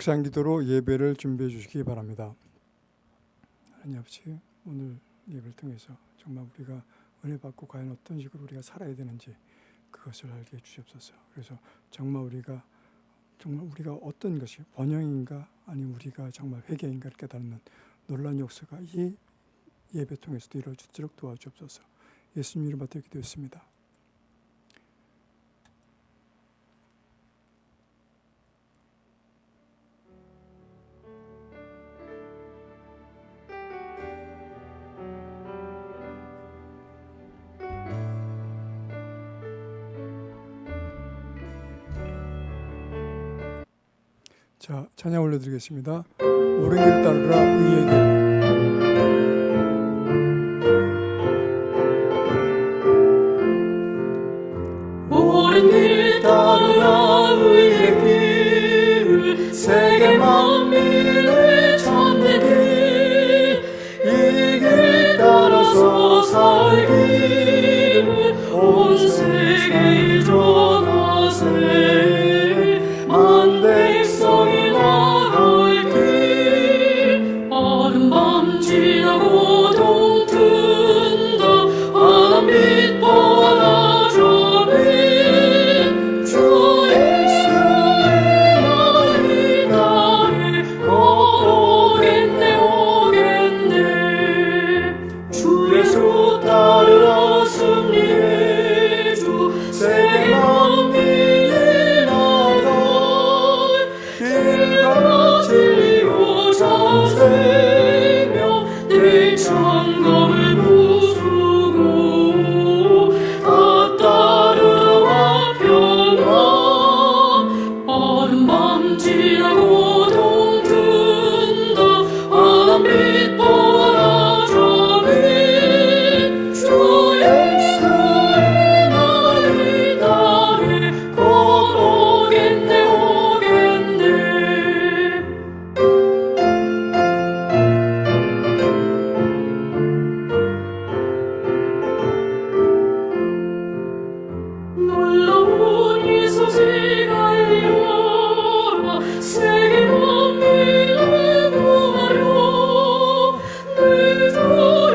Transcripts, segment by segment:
묵상 기도로 예배를 준비해 주시기 바랍니다. 하나님 아버지, 오늘 예배를 통해서 정말 우리가 은혜 받고 과연 어떤 식으로 우리가 살아야 되는지 그것을 알게 해 주시옵소서. 그래서 정말 우리가 어떤 것이 번영인가 아니면 우리가 정말 회개인가를 깨닫는 놀라운 역사가 이 예배 통해서도 이루어지도록 도와주옵소서. 예수님 이름 받들어 기도했습니다. 자, 찬양 올려드리겠습니다. 옳은 길 따르라 의의 길. 옳은 길 따르라 의의 길, 세계 만민을 찾는 길, 이 길 따라서 살기를 온 세계에 전하세. 만 백성이 나갈 길, 어둠 밤 지나고 동튼다. 환한 빛 보라 저리, 주 예수의 나의 나를 오겠네 오겠네. 주 예수 따르라 승리의 주, 세계 만민이 나갈 길과 진리요 참 생명, 내 창검을 부수고 다 따르와 평화. 어둠 밤 지나고 동튼다. 환한 빛 보라 저리, 주 예수의 나의 나를 곧 오겠네 오겠네. 놀라운 이 소식 알리라, 세계 만민을 구하려. 내 주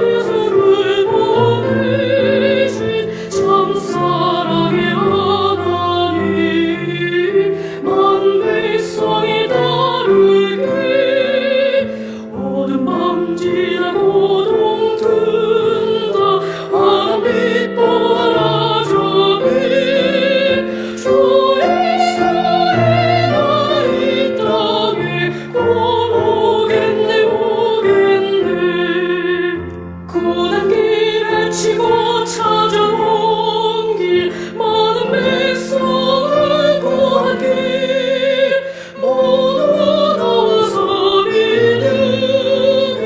예수를 보내신 참 사랑의 하나님, 만 백성이 따르길. 어둠 밤 지나고 동튼다. 환한 빛 보라 저리, 주 예수의 나의 땅에 곧 오겠네 오겠네. 고난 길 헤치고 찾아온 길, 많은 백성을 구한 길, 모두 나와서 믿으면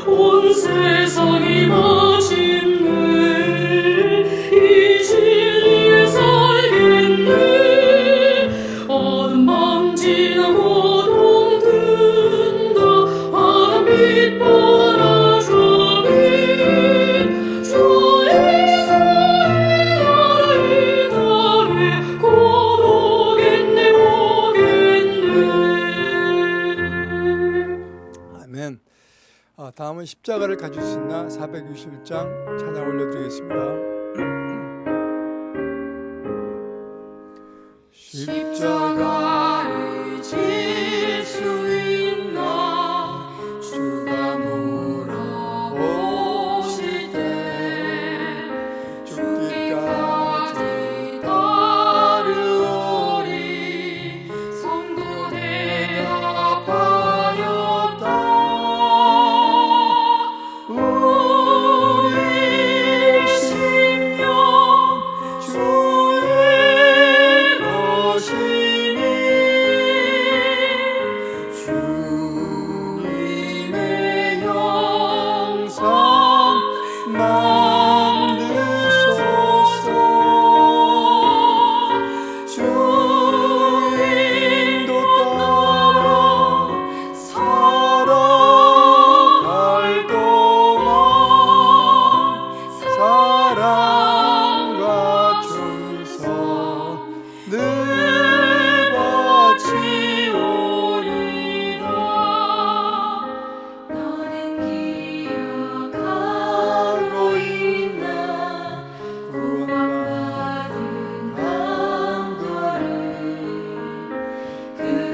온 세상이 마침내 이 진리에 살겠네. 어둠 밤 지나고 동튼다. 환한 빛 보라 저리, 주 예수의 나의 나를 곧 오겠네 오겠네. 아멘. 다음은 십자가를 가질 수 있나 461장 찬양 올려드리겠습니다. 십자가를 질 수 있나, 주가 물어보실 때 죽기까지 따르오리. 성도 대답하였다. 우리 심령 주의 것이니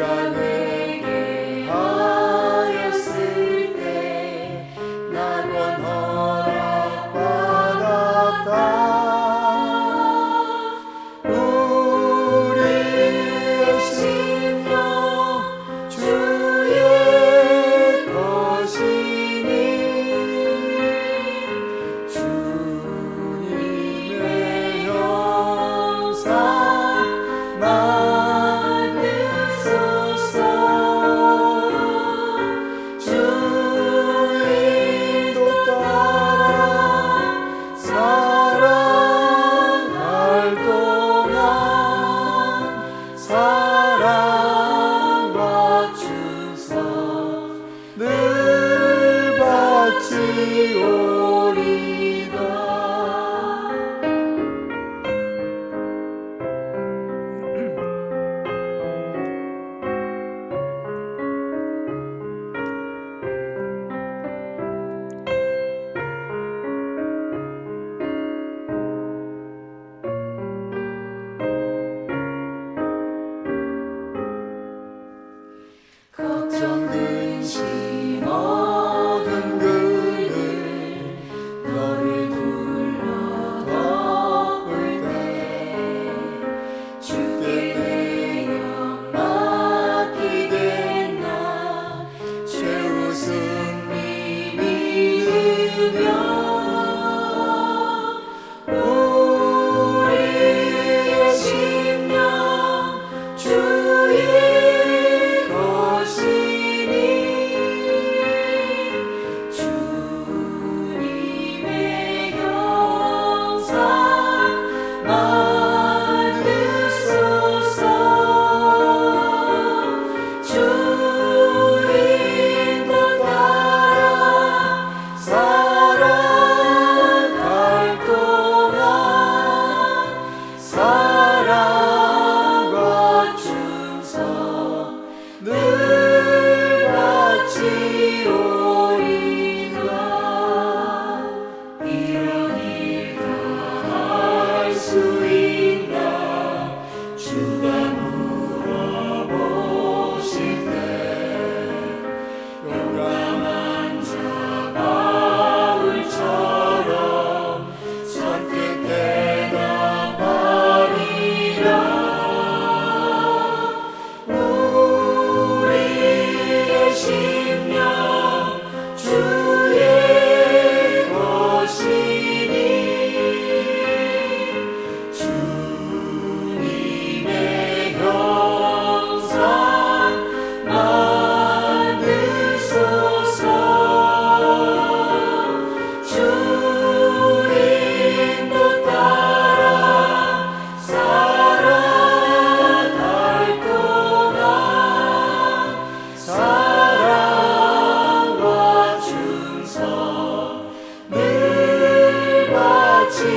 우리가 회개하였을 때 낙원 허락받았다. 우리의 심령 주의 것이니 주님의 형상 만드소서. 주 인도 따라 살아갈 동안 사랑과 충성 늘 바치오리다. 걱정 근심 모든 그늘 너를 둘러 덮을 때 주께 내 영 맡기겠나. 최우승 믿으며 우리의 심령 주의 것이니 주님의 형상 만드소서. 주 인도 따라 살아갈 동안 사랑과 충성 늘 바치오리다. 이런 일 다 할 수 있나 주가 물어보실 때 용감한 자 바울처럼 선뜻 대답하리라. 우리의 심령 주의 것이니 주님의 형상 만드소서. 주 인도 따라 살아갈 동안 사랑과 충성 늘 바치오리다.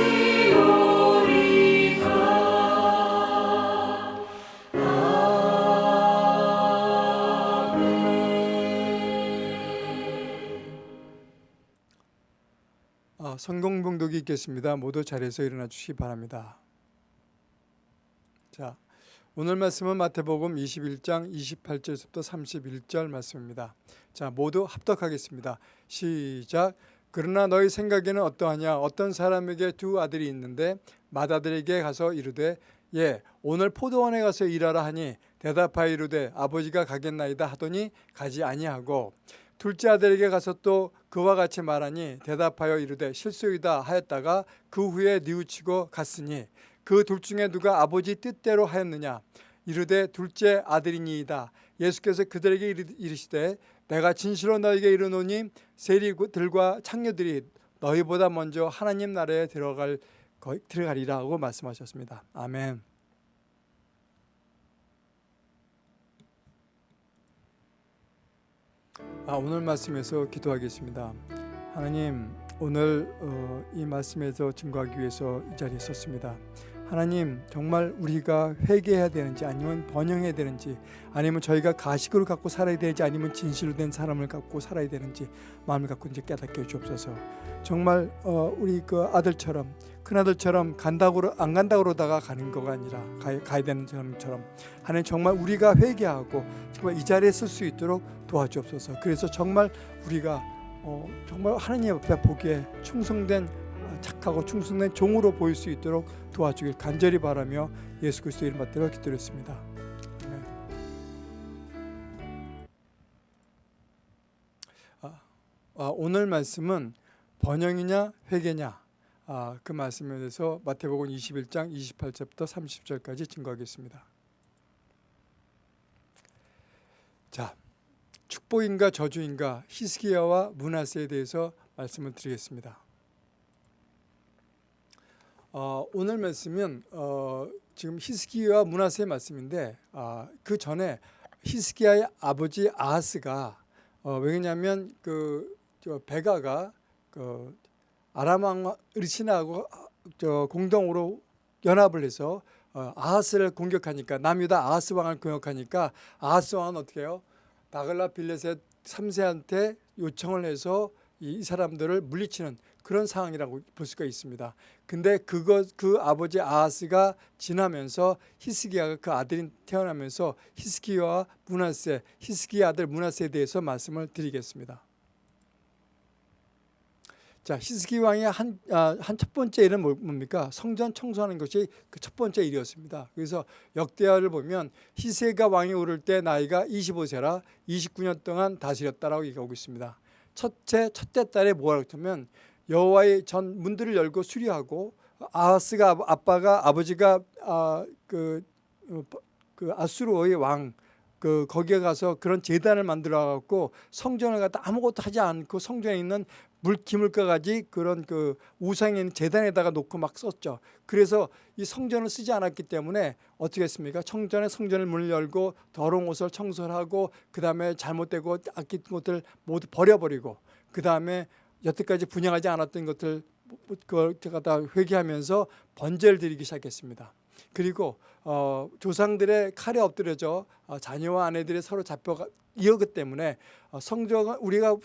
성공 봉독이 있겠습니다. 모두 자리에서 일어나 주시기 바랍니다. 자, 오늘 말씀은 마태복음 21장 28절부터 31절 말씀입니다. 자, 모두 합독하겠습니다. 시작. 그러나 너희 생각에는 어떠하냐? 어떤 사람에게 두 아들이 있는데 맏아들에게 가서 이르되 예, 오늘 포도원에 가서 일하라 하니 대답하여 이르되 아버지가 가겠나이다 하더니 가지 아니하고 둘째 아들에게 가서 또 그와 같이 말하니 대답하여 이르되 실소이다 하였다가 그 후에 뉘우치고 갔으니 그 둘 중에 누가 아버지 뜻대로 하였느냐? 이르되 둘째 아들이니이다. 예수께서 그들에게 이르시되 내가 진실로 너희에게 이르노니 세리들과 창녀들이 너희보다 먼저 하나님 나라에 들어가리라 하고 말씀하셨습니다. 아멘. 오늘 말씀에서 기도하겠습니다. 하나님, 오늘 이 말씀에서 증거하기 위해서 이 자리에 섰습니다. 하나님, 정말 우리가 회개해야 되는지 아니면 번영해야 되는지 아니면 저희가 가식으로 갖고 살아야 되는지 아니면 진실로 된 사람을 갖고 살아야 되는지 마음을 갖고 이제 깨닫게 해주옵소서. 정말 우리 그 아들처럼 큰아들처럼 안 간다고 그러다가 가는 거가 아니라 가야 되는 사람처럼 하나님, 정말 우리가 회개하고 정말 이 자리에 쓸 수 있도록 도와주옵소서. 그래서 정말 우리가 정말 하나님 앞에 보기에 충성된 착하고 충성된 종으로 보일 수 있도록 도와주길 간절히 바라며 예수 그리스도의 이름 받들어 기도했습니다. 오늘 말씀은 번영이냐 회개냐 그 말씀에 대해서 마태복음 21장 28절부터 30절까지 증거하겠습니다. 자, 축복인가 저주인가 히스기야와 므낫세에 대해서 말씀을 드리겠습니다. 오늘 말씀은 지금 히스기야와 므낫세의 말씀인데 그 전에 히스기야의 아버지 아하스가 왜냐하면 베가가 아람 왕 르시나하고 공동으로 연합을 해서 아하스를 공격하니까 남유다 아하스 왕을 공격하니까 아하스 왕은 어떻게 해요? 다글라 빌레셋 3세한테 요청을 해서 이 사람들을 물리치는 그런 상황이라고 볼 수가 있습니다. 근데 그 아버지 아하스가 지나면서 히스기야가 그 아들이 태어나면서 히스기야와 므낫세, 히스기야 아들 므낫세에 대해서 말씀을 드리겠습니다. 자, 히스기 왕의 한 첫 번째 일은 뭡니까? 성전 청소하는 것이 그 첫 번째 일이었습니다. 그래서 역대하를 보면 히스기야 왕이 오를 때 나이가 25세라 29년 동안 다스렸다라고 얘기하고 있습니다. 첫째 달에 뭐라고 하면 여호와의 전 문들을 열고 수리하고 아하스가 아버지가 그 아수르의 왕 거기에 가서 그런 제단을 만들어 갖고 성전을 갖다 아무것도 하지 않고 성전에 있는 기물가가지 그런 우상에 있는 제단에다가 놓고 막 썼죠. 그래서 이 성전을 쓰지 않았기 때문에 어떻게 했습니까? 성전의 문을 열고 더러운 옷을 청소하고 그 다음에 잘못되고 아낀 것들 모두 버려버리고 그 다음에 여태까지 분양하지 않았던 것들 그걸 다 회개하면서 번제를 드리기 시작했습니다. 그리고 조상들의 칼에 엎드려져 자녀와 아내들이 서로 잡혀가 이었기 때문에 우리가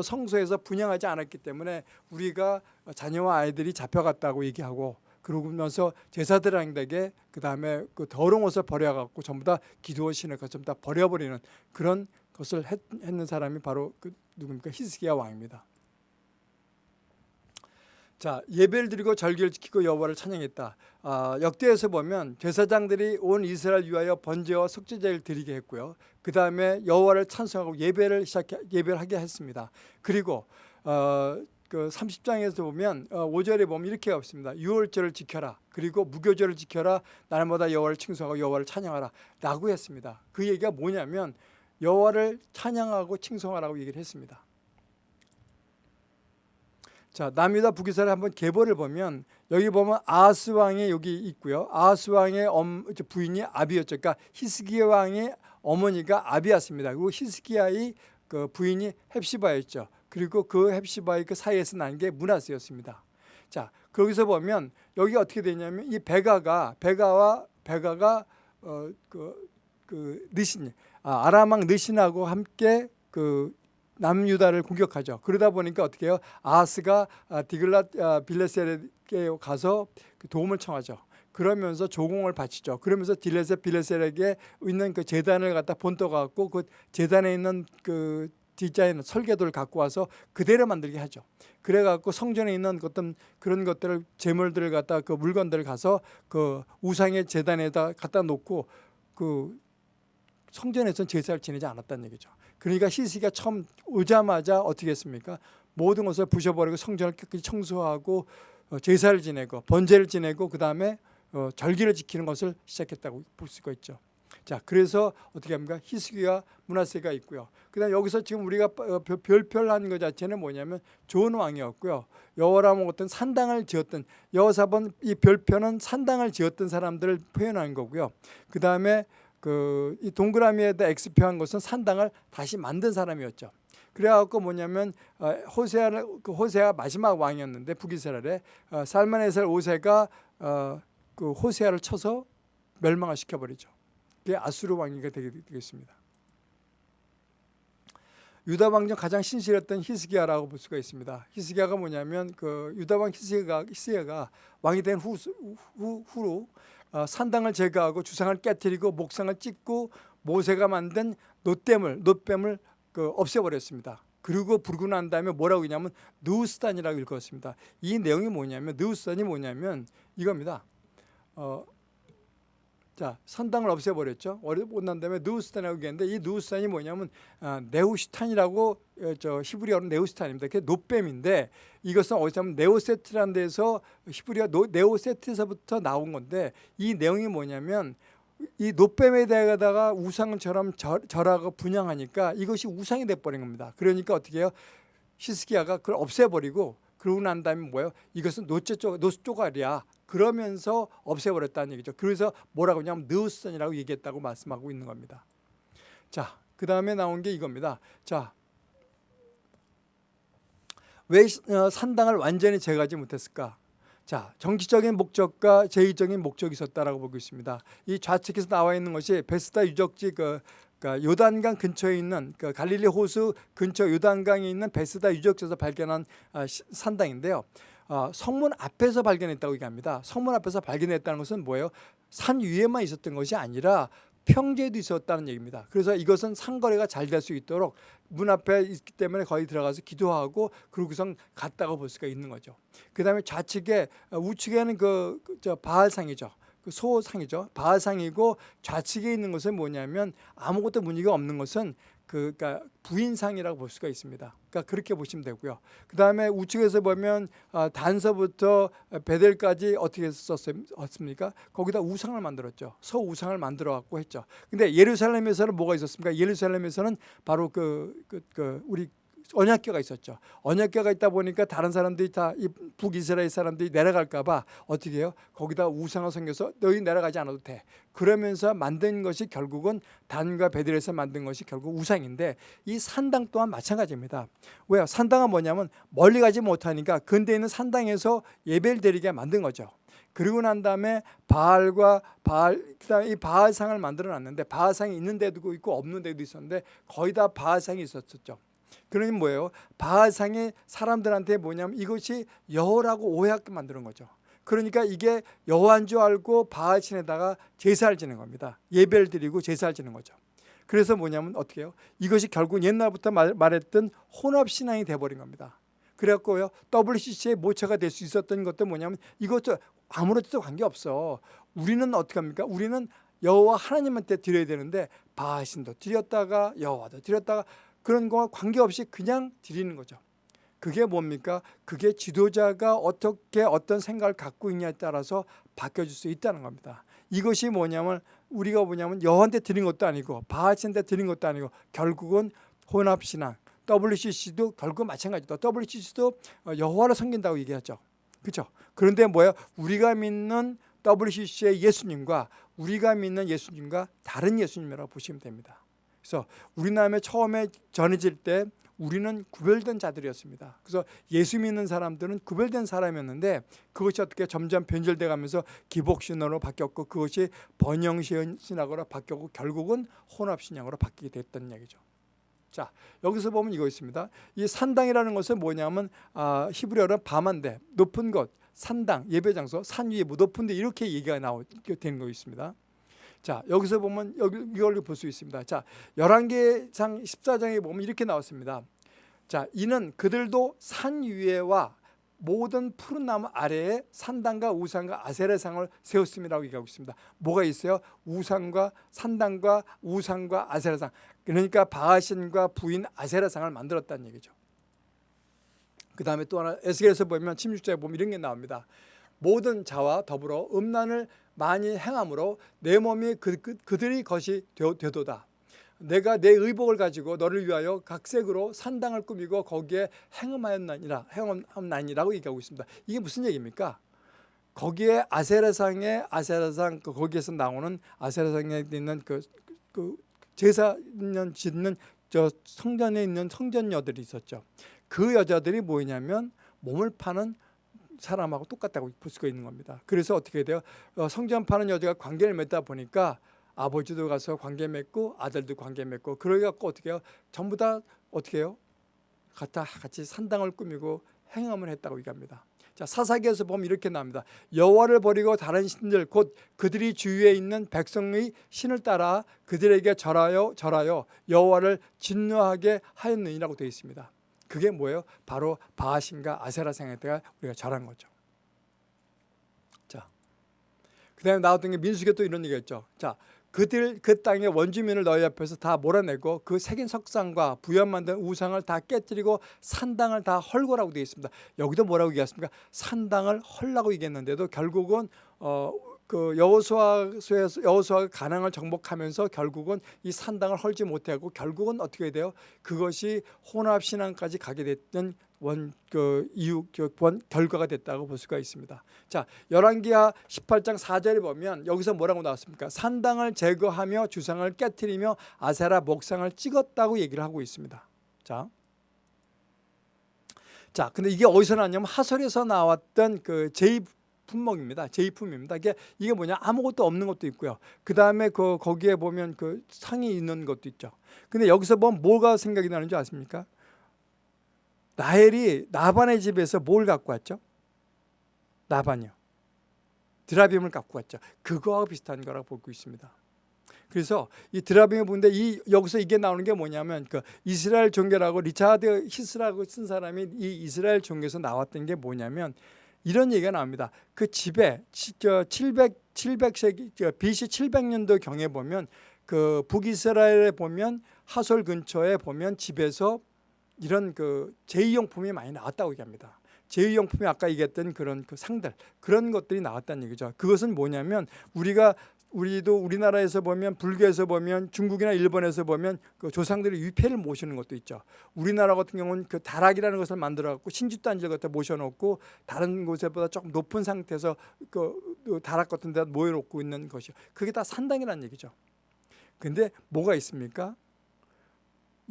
성소에서 분양하지 않았기 때문에 우리가 자녀와 아이들이 잡혀갔다고 얘기하고 그러면서 제사드랑에게 그 다음에 그 더러운 옷을 버려갖고 전부 다 기도원 신을 전부 다 버려버리는 그런 것을 했는 사람이 바로 누굽니까? 히스기야 왕입니다. 자, 예배를 드리고 절기를 지키고 여호와를 찬양했다. 역대에서 보면 제사장들이 온 이스라엘 위하여 번제와 속죄제를 드리게 했고요. 그 다음에 여호와를 찬송하고 예배를 하게 했습니다. 그리고 그 30장에서 보면 5절에 보면 이렇게 없습니다. 유월절을 지켜라. 그리고 무교절을 지켜라. 날마다 여호와를 칭송하고 여호와를 찬양하라. 라고 했습니다. 그 얘기가 뭐냐면 여호와를 찬양하고 칭송하라고 얘기를 했습니다. 자, 남유다 북이스라엘 한번 계보를 보면 여기 보면 아하스 왕이 여기 있고요. 아하스 왕의 부인이 아비였죠. 그러니까 히스기야 왕의 어머니가 아비였습니다. 그리고 히스기야의 그 부인이 헵시바였죠. 그리고 그 헵시바의 그 사이에서 난 게 므낫세였습니다. 자, 거기서 보면 여기 어떻게 되냐면 이 베가가 느신 아람 왕 느신하고 함께 남유다를 공격하죠. 그러다 보니까 어떻게 해요? 아하스가 디글랏 빌레셀에게 가서 도움을 청하죠. 그러면서 조공을 바치죠. 그러면서 빌레셀에게 있는 그 제단을 갖다 본떠 갖고 그 제단에 있는 그 디자인 설계도를 갖고 와서 그대로 만들게 하죠. 그래 갖고 성전에 있는 어떤 그런 것들을 제물들을 갖다 그 물건들을 가서 그 우상의 제단에다 갖다 놓고 그 성전에서는 제사를 지내지 않았다는 얘기죠. 그러니까 히스기야가 처음 오자마자 어떻게 했습니까? 모든 것을 부셔버리고 성전을 깨끗이 청소하고 제사를 지내고 번제를 지내고 그 다음에 절기를 지키는 것을 시작했다고 볼 수가 있죠. 자, 그래서 어떻게 합니까? 히스기야 므낫세가 있고요. 그다음 여기서 지금 우리가 별표한 것 자체는 뭐냐면 좋은 왕이었고요. 여호라모 어떤 산당을 지었던 여호사본 이 별표는 산당을 지었던 사람들을 표현한 거고요. 그 다음에 이 동그라미에다 X표한 것은 산당을 다시 만든 사람이었죠. 그래갖고 뭐냐면 호세아가 마지막 왕이었는데 북이스라엘에 살만에셀 5세가 그 호세아를 쳐서 멸망을 시켜버리죠. 그게 아수르 왕위가 되겠습니다. 유다 왕 중 가장 신실했던 히스기야라고 볼 수가 있습니다. 히스기야가 뭐냐면 그 유다 왕 히스기야가 왕이 된 후로 산당을 제거하고 주상을 깨뜨리고 목상을 찢고 모세가 만든 놋뱀을 없애버렸습니다. 그리고 부르고 난 다음에 뭐라고 했냐면 느우스단이라고 읽었습니다. 이 내용이 뭐냐면 느우스단이 뭐냐면 이겁니다. 자, 산당을 없애버렸죠. 난 다음에 느우스탄이라고 얘기했는데 이 느우스탄이 뭐냐면 네우시탄이라고 히브리어로 네우시탄입니다. 그게 놋뱀인데 이것은 어디서 하면 네오세트라는 데서 히브리어 네오세트에서부터 나온 건데 이 내용이 뭐냐면 이 놋뱀에 대하다가 우상처럼 절하고 분양하니까 이것이 우상이 돼버린 겁니다. 그러니까 어떻게 해요? 히스기야가 그걸 없애버리고 그러고 난 다음에 뭐예요? 이것은 노 쪼가리야. 그러면서 없애버렸다는 얘기죠. 그래서 뭐라고 하냐면 느우스탄이라고 얘기했다고 말씀하고 있는 겁니다. 자, 그 다음에 나온 게 이겁니다. 자, 왜 산당을 완전히 제거하지 못했을까? 자, 정치적인 목적과 제의적인 목적이 있었다라고 보고 있습니다. 이 좌측에서 나와 있는 것이 베스다 유적지 그러니까 요단강 근처에 있는 갈릴리 호수 근처 요단강에 있는 베스다 유적지에서 발견한 산당인데요. 성문 앞에서 발견했다고 얘기합니다. 성문 앞에서 발견했다는 것은 뭐예요? 산 위에만 있었던 것이 아니라 평지에도 있었다는 얘기입니다. 그래서 이것은 상거래가 잘 될 수 있도록 문 앞에 있기 때문에 거기 들어가서 기도하고 그러고서 갔다고 볼 수가 있는 거죠. 그 다음에 좌측에 우측에는 바알상이죠. 그 소상이죠. 바알상이고 좌측에 있는 것은 뭐냐면 아무것도 무늬가 없는 것은 그러니까 부인상이라고 볼 수가 있습니다. 그러니까 그렇게 보시면 되고요. 그 다음에 우측에서 보면 단서부터 베델까지 어떻게 썼습니까? 거기다 우상을 만들었죠. 소 우상을 만들어 갖고 했죠. 근데 예루살렘에서는 뭐가 있었습니까? 예루살렘에서는 바로 우리 언약궤가 있었죠. 언약궤가 있다 보니까 다른 사람들이 다 이 북이스라엘 사람들이 내려갈까봐 어떻게 해요? 거기다 우상을 섬겨서 너희 내려가지 않아도 돼. 그러면서 만든 것이 결국은 단과 베델에서 만든 것이 결국 우상인데 이 산당 또한 마찬가지입니다. 왜요? 산당은 뭐냐면 멀리 가지 못하니까 근대에 있는 산당에서 예배를 드리게 만든 거죠. 그리고 난 다음에 그다음에 이 바알상을 만들어 놨는데 바알상이 있는 데도 있고 없는 데도 있었는데 거의 다 바알상이 있었죠. 그러니 뭐예요? 바알상이 사람들한테 뭐냐면 이것이 여호라고 오해하게 만드는 거죠. 그러니까 이게 여호와인 줄 알고 바알신에다가 제사를 지는 겁니다. 예배를 드리고 제사를 지는 거죠. 그래서 뭐냐면 어떻게 해요? 이것이 결국 옛날부터 말했던 혼합신앙이 돼버린 겁니다. 그래갖고요 WCC의 모처가 될 수 있었던 것도 뭐냐면 이것도 아무렇지도 관계없어. 우리는 어떻게 합니까? 우리는 여호와 하나님한테 드려야 되는데 바알신도 드렸다가 여호와도 드렸다가 그런 거와 관계없이 그냥 드리는 거죠. 그게 뭡니까? 그게 지도자가 어떤 생각을 갖고 있냐에 따라서 바뀌어질 수 있다는 겁니다. 이것이 뭐냐면 우리가 여호와한테 드린 것도 아니고 바알신한테 드린 것도 아니고 결국은 혼합신앙, WCC도 결국 마찬가지다. WCC도 여호와를 섬긴다고 얘기하죠. 그렇죠? 그런데 뭐예요? 우리가 믿는 WCC의 예수님과 우리가 믿는 예수님과 다른 예수님이라고 보시면 됩니다. 그래서 우리나라에 처음에 전해질 때 우리는 구별된 자들이었습니다. 그래서 예수 믿는 사람들은 구별된 사람이었는데 그것이 어떻게 점점 변절돼 가면서 기복신앙으로 바뀌었고 그것이 번영신학으로 바뀌었고 결국은 혼합신앙으로 바뀌게 됐다는 얘기죠. 자, 여기서 보면 이거 있습니다. 이 산당이라는 것은 뭐냐면 히브리어로 밤한데 높은 곳, 산당, 예배장소, 산 위에 높은데 이렇게 얘기가 되는 거 있습니다. 자, 여기서 보면 이걸 볼 수 있습니다. 자, 11계상 14장에 보면 이렇게 나왔습니다. 자, 이는 그들도 산 위에와 모든 푸른 나무 아래에 산당과 우상과 아세라상을 세웠음이라고 얘기하고 있습니다. 뭐가 있어요? 우상과 산당과 우상과 아세라상. 그러니까 바알신과 부인 아세라상을 만들었다는 얘기죠. 그 다음에 또 하나 에스겔에서 보면 16절에 보면 이런 게 나옵니다. 모든 자와 더불어 음란을 많이 행함으로 내 몸이 그들의 것이 되도다. 내가 내 의복을 가지고 너를 위하여 각색으로 산당을 꾸미고 거기에 행함나니라고 얘기하고 있습니다. 이게 무슨 얘기입니까? 거기에 아세라상 거기에서 나오는 아세라상에 있는 그 제사 짓는 저 성전에 있는 성전녀들이 있었죠. 그 여자들이 뭐냐면 몸을 파는 사람하고 똑같다고 볼 수가 있는 겁니다. 그래서 어떻게 돼요? 성전 파는 여자가 관계를 맺다 보니까 아버지도 가서 관계 맺고 아들도 관계 맺고 그래갖고 어떻게 해요? 전부 다 어떻게 해요? 같이 산당을 꾸미고 행함을 했다고 얘기합니다. 자, 사사기에서 보면 이렇게 나옵니다. 여호와를 버리고 다른 신들 곧 그들이 주위에 있는 백성의 신을 따라 그들에게 절하여 여호와를 진노하게 하였느니라고 되어 있습니다. 그게 뭐예요? 바로 바하신과 아세라 상에다가 우리가 절한 거죠. 자, 그다음에 나왔던 게 민수기에 또 이런 얘기가 있죠. 자, 그들 그 땅의 원주민을 너희 앞에서 다 몰아내고 그 새긴 석상과 부연 만든 우상을 다 깨뜨리고 산당을 다 헐고라고 되어 있습니다. 여기도 뭐라고 얘기했습니까? 산당을 헐라고 얘기했는데도 결국은 그 여호수아가 가나안을 정복하면서 결국은 이 산당을 헐지 못하고 결국은 어떻게 돼요? 그것이 혼합 신앙까지 가게 됐던 결과가 됐다고 볼 수가 있습니다. 자, 열왕기하 18장 4절에 보면 여기서 뭐라고 나왔습니까? 산당을 제거하며 주상을 깨뜨리며 아세라 목상을 찍었다고 얘기를 하고 있습니다. 자, 근데 이게 어디서 나왔냐면 하솔에서 나왔던 그 제2품목입니다. 제2품입니다. 이게 뭐냐? 아무것도 없는 것도 있고요. 그 다음에 거기에 보면 그 상이 있는 것도 있죠. 근데 여기서 보면 뭐가 생각이 나는 줄 아십니까? 라헬이 나반의 집에서 뭘 갖고 왔죠? 나반이요. 드라빔을 갖고 왔죠. 그거와 비슷한 거라고 보고 있습니다. 그래서 이 드라빔을 보는데 여기서 이게 나오는 게 뭐냐면 그 이스라엘 종교라고 리차드 히스라고 쓴 사람이 이 이스라엘 종교에서 나왔던 게 뭐냐면 이런 얘기가 나옵니다. 그 집에 700세기 BC 700년도 경에 보면 그 북이스라엘에 보면 하솔 근처에 보면 집에서 이런 그 제2용품이 많이 나왔다고 얘기합니다. 제2용품이 아까 얘기했던 그런 그 상들 그런 것들이 나왔다는 얘기죠. 그것은 뭐냐면 우리도 우리나라에서 보면 불교에서 보면 중국이나 일본에서 보면 그 조상들의 위패를 모시는 것도 있죠. 우리나라 같은 경우는 그 다락이라는 것을 만들어 갖고 신주단지를 갖다 모셔놓고 다른 곳에보다 조금 높은 상태에서 그 다락 같은 데 모여놓고 있는 것이요. 그게 다 산당이라는 얘기죠. 근데 뭐가 있습니까?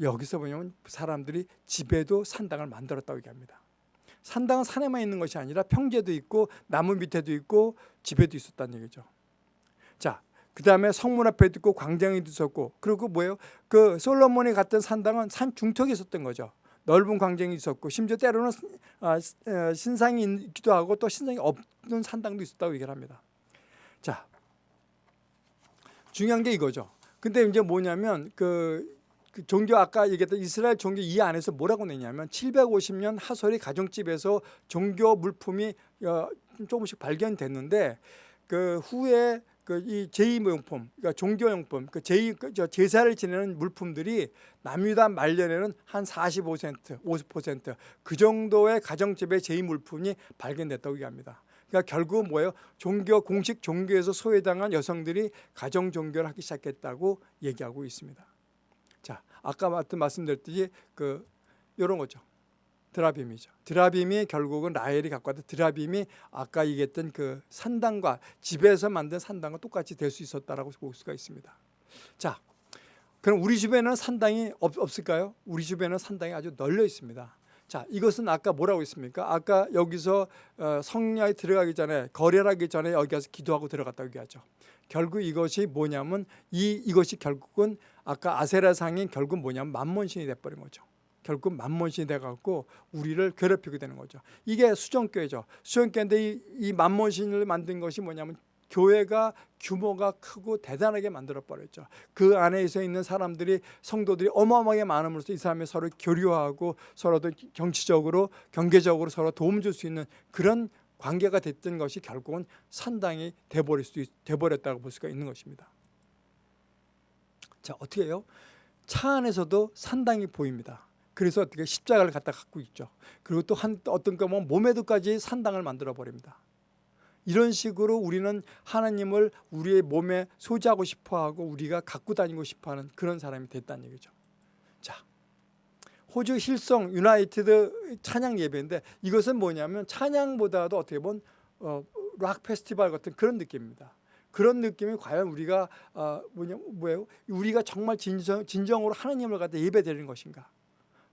여기서 보면 사람들이 집에도 산당을 만들었다고 얘기합니다. 산당은 산에만 있는 것이 아니라 평지에도 있고 나무 밑에도 있고 집에도 있었다는 얘기죠. 자, 그 다음에 성문 앞에도 있고 광장에도 있었고 그리고 뭐예요? 그 솔로몬이 갔던 산당은 산 중턱에 있었던 거죠. 넓은 광장이 있었고 심지어 때로는 신상이 있기도 하고 또 신상이 없는 산당도 있었다고 얘기를 합니다. 자, 중요한 게 이거죠. 근데 이제 뭐냐면 그 종교 아까 얘기했던 이스라엘 종교 이 안에서 뭐라고 내냐면 750년 하솔이 가정집에서 종교 물품이 조금씩 발견됐는데 그 후에 이 제2용품, 그러니까 종교용품, 제사를 지내는 물품들이 남유다 말년에는 한 45%, 50% 그 정도의 가정집의 제2물품이 발견됐다고 얘기합니다. 그러니까 결국은 뭐예요? 공식 종교에서 소외당한 여성들이 가정 종교를 하기 시작했다고 얘기하고 있습니다. 자, 아까 말씀드렸듯이 이런 거죠. 드라빔이죠. 드라빔이 결국은 라헬이 갖고 왔던 드라빔이 아까 얘기했던 그 산당과 집에서 만든 산당과 똑같이 될 수 있었다라고 볼 수가 있습니다. 자, 그럼 우리 주변에는 산당이 없을까요? 우리 주변에는 산당이 아주 널려 있습니다. 자, 이것은 아까 뭐라고 했습니까? 아까 여기서 성령이 들어가기 전에 거래하기 전에 여기 가서 기도하고 들어갔다고 얘기하죠. 결국 이것이 뭐냐면 이것이 결국은 아까 아세라상이 결국 뭐냐면 만몬신이 돼버린 거죠. 결국 만몬신이 돼갖고 우리를 괴롭히게 되는 거죠. 이게 수정교회죠. 수정교회인데 이 만몬신을 만든 것이 뭐냐면 교회가 규모가 크고 대단하게 만들어버렸죠. 그 안에서 있는 사람들이 성도들이 어마어마하게 많음으로써 이 사람이 서로 교류하고 서로도 정치적으로 경제적으로 서로 도움 줄 수 있는 그런 관계가 됐던 것이 결국은 산당이 돼버렸다고 볼 수가 있는 것입니다. 자, 어떻게 해요? 차 안에서도 산당이 보입니다. 그래서 어떻게 십자가를 갖다 갖고 있죠. 그리고 또 어떤 거면 몸에도까지 산당을 만들어 버립니다. 이런 식으로 우리는 하나님을 우리의 몸에 소지하고 싶어하고 우리가 갖고 다니고 싶어하는 그런 사람이 됐다는 얘기죠. 자, 호주 힐송 유나이티드 찬양 예배인데 이것은 뭐냐면 찬양보다도 어떻게 보면 락 페스티벌 같은 그런 느낌입니다. 그런 느낌이 과연 우리가 뭐예요? 우리가 정말 진정으로 하나님을 갖다 예배드리는 것인가?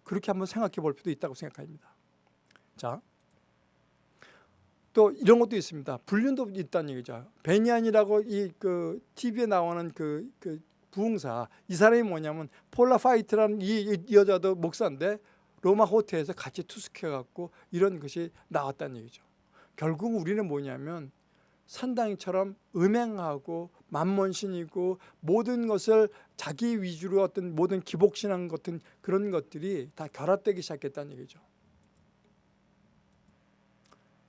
그렇게 한번 생각해 볼 필요도 있다고 생각합니다. 자, 또 이런 것도 있습니다. 불륜도 있다는 얘기죠. 베니안이라고 TV에 나오는 그 부흥사, 이 사람이 뭐냐면 폴라 파이트라는 이 여자도 목사인데 로마 호텔에서 같이 투숙해 갖고 이런 것이 나왔다는 얘기죠. 결국 우리는 뭐냐면 산당이처럼 음행하고 만몬신이고 모든 것을 자기 위주로 어떤 모든 기복신앙 같은 그런 것들이 다 결합되기 시작했다는 얘기죠.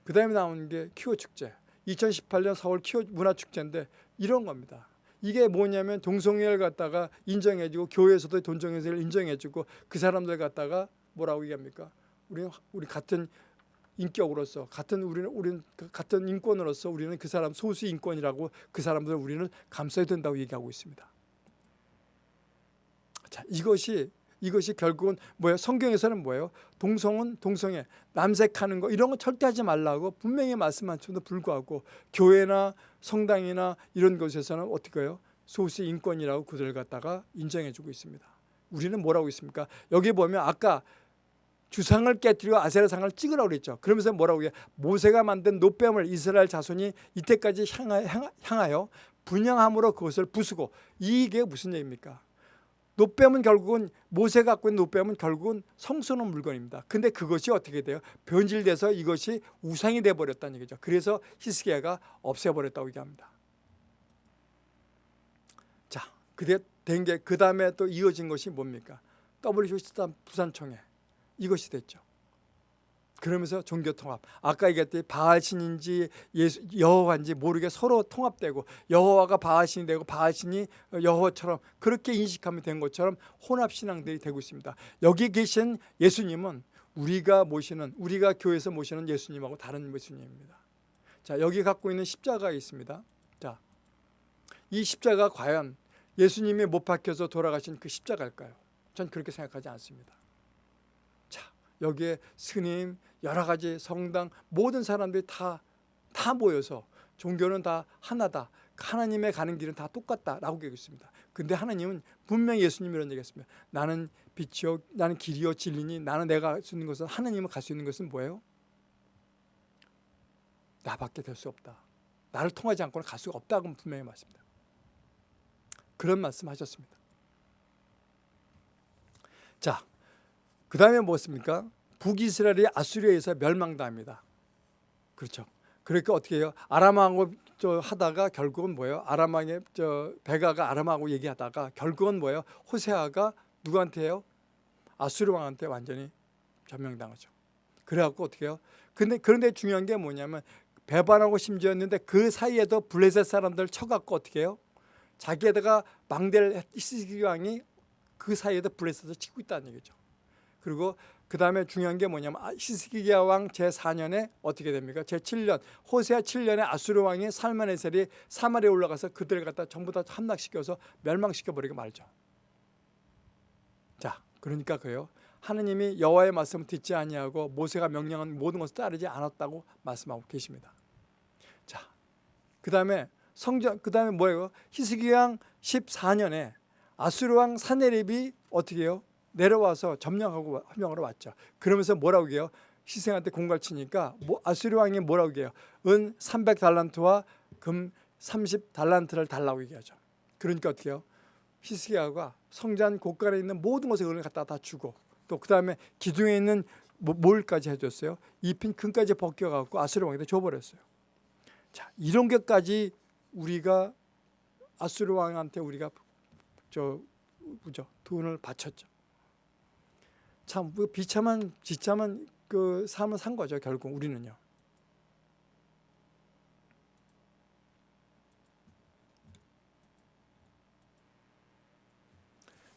그 다음에 나오는 게 퀴어 축제. 2018년 4월 퀴어 문화축제인데 이런 겁니다. 이게 뭐냐면 동성애를 갖다가 인정해주고 교회에서도 동성애를 인정해주고 그 사람들 갖다가 뭐라고 얘기합니까? 우리 같은 인격으로서 우리는 같은 인권으로서 우리는 그 사람 소수 인권이라고 그 사람들을 우리는 감싸야 된다고 얘기하고 있습니다. 자, 이것이 결국은 뭐예요? 성경에서는 뭐예요? 동성은 동성애, 남색하는 거 이런 거 절대 하지 말라고 분명히 말씀하는데도 불구하고 교회나 성당이나 이런 곳에서는 어떻게 해요? 소수 인권이라고 그들을 갖다가 인정해주고 있습니다. 우리는 뭐라고 있습니까? 여기 보면 아까 주상을 깨뜨리고 아세라상을 찍으라고 그랬죠. 그러면서 뭐라고 해요? 모세가 만든 노뱀을 이스라엘 자손이 이때까지 향하여 분향함으로 그것을 부수고, 이게 무슨 얘기입니까? 노뱀은 결국은 모세가 갖고 있는 노뱀은 결국은 성스러운 물건입니다. 근데 그것이 어떻게 돼요? 변질돼서 이것이 우상이 돼버렸다는 얘기죠. 그래서 히스기야가 없애버렸다고 얘기합니다. 자, 그 다음에 또 이어진 것이 뭡니까? WCC 부산총회. 이것이 됐죠. 그러면서 종교통합. 아까 얘기했듯이 바알신인지 여호와인지 모르게 서로 통합되고 여호와가 바알신이 되고 바알신이 여호와처럼 그렇게 인식하면 된 것처럼 혼합신앙들이 되고 있습니다. 여기 계신 예수님은 우리가 교회에서 모시는 예수님하고 다른 예수님입니다. 자, 여기 갖고 있는 십자가가 있습니다. 자, 이 십자가 과연 예수님이 못 박혀서 돌아가신 그 십자가일까요? 전 그렇게 생각하지 않습니다. 여기에 스님, 여러 가지 성당, 모든 사람들이 다 모여서 종교는 다 하나다. 하나님의 가는 길은 다 똑같다라고 얘기했습니다. 근데 하나님은 분명히 예수님이 이런 얘기했습니다. 나는 빛이요, 나는 길이요, 진리니 나는 내가 갈 수 있는 것은, 하나님은 갈 수 있는 것은 뭐예요? 나밖에 될 수 없다. 나를 통하지 않고는 갈 수가 없다고 분명히 말씀합니다. 그런 말씀하셨습니다. 자, 그 다음에 무엇입니까? 북이스라엘이 아수리아에 의해서 멸망당합니다. 그렇죠. 그러니까 어떻게 해요? 아람하고 하다가 결국은 뭐예요? 아람왕의 베가가 아람하고 얘기하다가 결국은 뭐예요? 호세아가 누구한테 해요? 아수르 왕한테 완전히 점령당하죠. 그래갖고 어떻게 해요? 그런데 중요한 게 뭐냐면 배반하고 심지어였는데 그 사이에도 블레셋 사람들 쳐갖고 어떻게 해요? 자기에다가 망대를 히스기야 왕이 그 사이에도 블레셋을 치고 있다는 얘기죠. 그리고 그 다음에 중요한 게 뭐냐면 히스기야 왕 제4년에 어떻게 됩니까? 제7년 호세아 7년에 아수르 왕이 살마네셀이 사마리아에 올라가서 그들을 갖다 전부 다 함락시켜서 멸망시켜버리고 말죠. 자, 그러니까 그래요. 하느님이 여호와의 말씀을 듣지 아니하고 모세가 명령한 모든 것을 따르지 않았다고 말씀하고 계십니다. 자, 그 다음에 뭐예요? 히스기야 왕 14년에 아수르 왕 사네립이 어떻게 해요? 내려와서 점령하고 함령하러 왔죠. 그러면서 뭐라고 해요? 희생한테 공갈 치니까 아수르 왕이 뭐라고 해요? 은 300달란트와 금 30달란트를 달라고 얘기하죠. 그러니까 어떻게 해요? 히스기야가 성전 곳간에 있는 모든 것을 은을 갖다 다 주고 또 그 다음에 기둥에 있는 뭘까지 해줬어요? 입힌 금까지 벗겨갖고 아수르 왕한테 줘버렸어요. 자, 이런 것까지 우리가 아수르 왕한테 우리가 돈을 바쳤죠. 참 비참한 그 삶을 산 거죠. 결국 우리는요.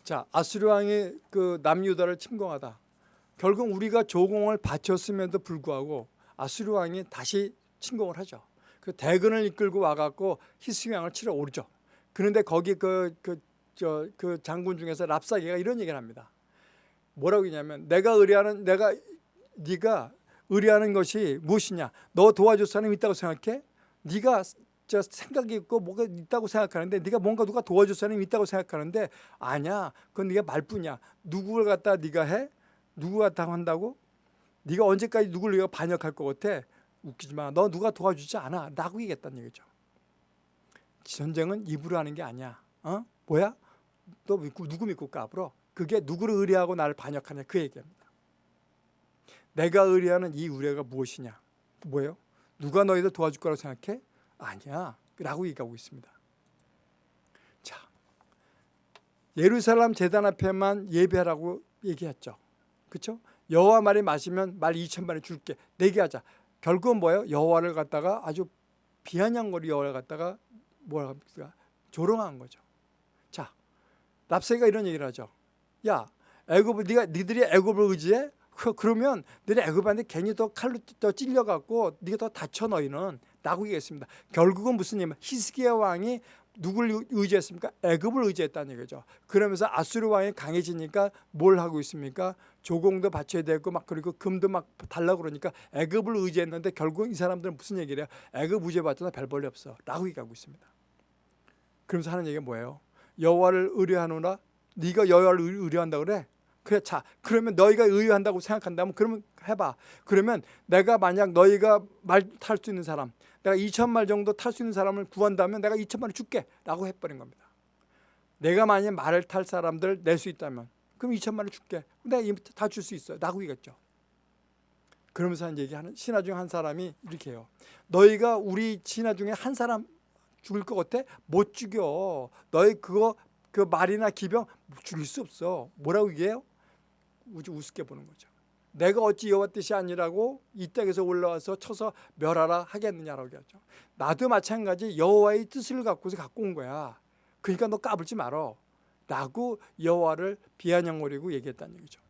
자, 아수르 왕이 그 남유다를 침공하다. 결국 우리가 조공을 바쳤음에도 불구하고 아수르 왕이 다시 침공을 하죠. 그 대군을 이끌고 와갖고 히스기야 왕을 치러 오르죠. 그런데 거기 그 장군 중에서 랍사게가 이런 얘기를 합니다. 뭐라고 했냐면 네가 의뢰하는 것이 무엇이냐? 너 도와줄 사람이 있다고 생각해? 네가 생각이 있고 뭐가 있다고 생각하는데 네가 뭔가 누가 도와줄 사람이 있다고 생각하는데 아니야. 그건 네가 말뿐이야. 누구를 갖다 네가 해? 누구 갖다 한다고? 네가 언제까지 누구를 네가 반역할 것 같아? 웃기지 마. 너 누가 도와주지 않아. 라고 얘기했다는 얘기죠. 전쟁은 입으로 하는 게 아니야. 뭐야? 너 누구 믿고 까불어? 그게 누구를 의뢰하고 나를 반역하냐 그 얘기입니다. 내가 의뢰하는 이 의뢰가 무엇이냐? 뭐예요? 누가 너희들 도와줄 거라고 생각해? 아니야 라고 얘기하고 있습니다. 자, 예루살렘 제단 앞에만 예배하라고 얘기했죠. 그렇죠? 여호와 말이 맞으면 말 2,000마리 줄게. 내게 하자. 결국은 뭐예요? 여호와를 갖다가 아주 비아냥거리 여호와를 갖다가 뭐라 합니까? 조롱한 거죠. 자, 랍새가 이런 얘기를 하죠. 야, 애굽을 니들이 애굽을 의지해? 그러면 너희 애굽한테 괜히 더 칼로 더 찔려갖고 네가 더 다쳐 너희는 라고 얘기했습니다. 결국은 무슨 얘기냐? 히스기야 왕이 누굴 의지했습니까? 애굽을 의지했다는 얘기죠. 그러면서 아수르 왕이 강해지니까 뭘 하고 있습니까? 조공도 바쳐야 되고 막 그리고 금도 막 달라고 그러니까 애굽을 의지했는데 결국 이 사람들은 무슨 얘기를 해요? 애굽 의지해봤자 별 볼일 없어 라고 얘기하고 있습니다. 그러면서 하는 얘기가 뭐예요? 여호와를 의뢰하노라. 네가 여호와를 의뢰한다 그래? 그래, 자, 그러면 너희가 의뢰한다고 생각한다면 그러면 해봐. 그러면 내가 만약 너희가 말 탈 수 있는 사람, 내가 2,000말 정도 탈 수 있는 사람을 구한다면 내가 2,000마리 줄게 라고 해버린 겁니다. 내가 만약 말을 탈 사람들 낼 수 있다면 그럼 2,000마리 줄게. 내가 다 줄 수 있어요 라고 얘기했죠. 그러면서 한 얘기하는 신하 중 한 사람이 이렇게 해요. 너희가 우리 신하 중에 한 사람 죽일 것 같아? 못 죽여. 너희 그 말이나 기병 죽일 수 없어. 뭐라고 얘기해요? 우습게 보는 거죠. 내가 어찌 여호와 뜻이 아니라고 이 땅에서 올라와서 쳐서 멸하라 하겠느냐라고 얘기하죠. 나도 마찬가지 여호와의 뜻을 갖고서 갖고 온 거야. 그러니까 너 까불지 말어 라고 여호와를 비아냥거리고 얘기했다는 얘기죠.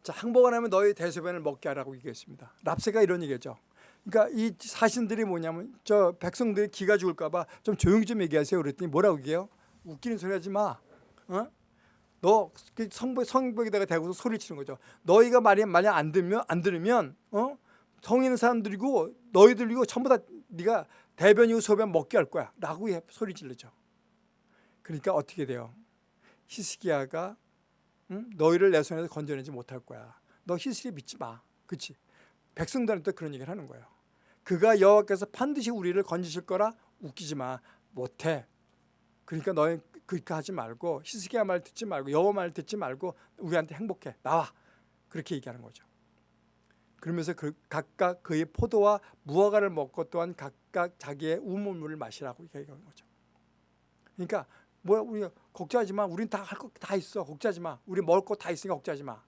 자, 항복을 하면 너희 대소변을 먹게 하라고 얘기했습니다. 랍새가 이런 얘기죠. 그러니까 이 사신들이 뭐냐면 저 백성들이 기가 죽을까 봐 좀 조용히 좀 얘기하세요 그랬더니 뭐라고 얘기해요? 웃기는 소리 하지 마. 어? 너 성벽에다가 대고서 소리를 치는 거죠. 너희가 만약 안 들으면 성 있는 사람들이고 너희들이고 전부 다 네가 대변이고 소변 먹게 할 거야 라고 소리 지르죠. 그러니까 어떻게 돼요? 히스기야가 너희를 내 손에서 건져내지 못할 거야. 너 히스기야 믿지 마. 그렇지? 백성들한테 그런 얘기를 하는 거예요. 그가 여호와께서 반드시 우리를 건지실 거라 웃기지 마. 못해. 그러니까 너희 그렇게 하지 말고 히스기야 말 듣지 말고 여호와 말 듣지 말고 우리한테 행복해. 나와. 그렇게 얘기하는 거죠. 그러면서 각각 그의 포도와 무화과를 먹고 또한 각각 자기의 우물물을 마시라고 얘기하는 거죠. 그러니까 우리가 걱정하지 마. 우린 다 할 거 다 있어. 걱정하지 마. 우리 먹을 거 다 있으니까 걱정하지 마.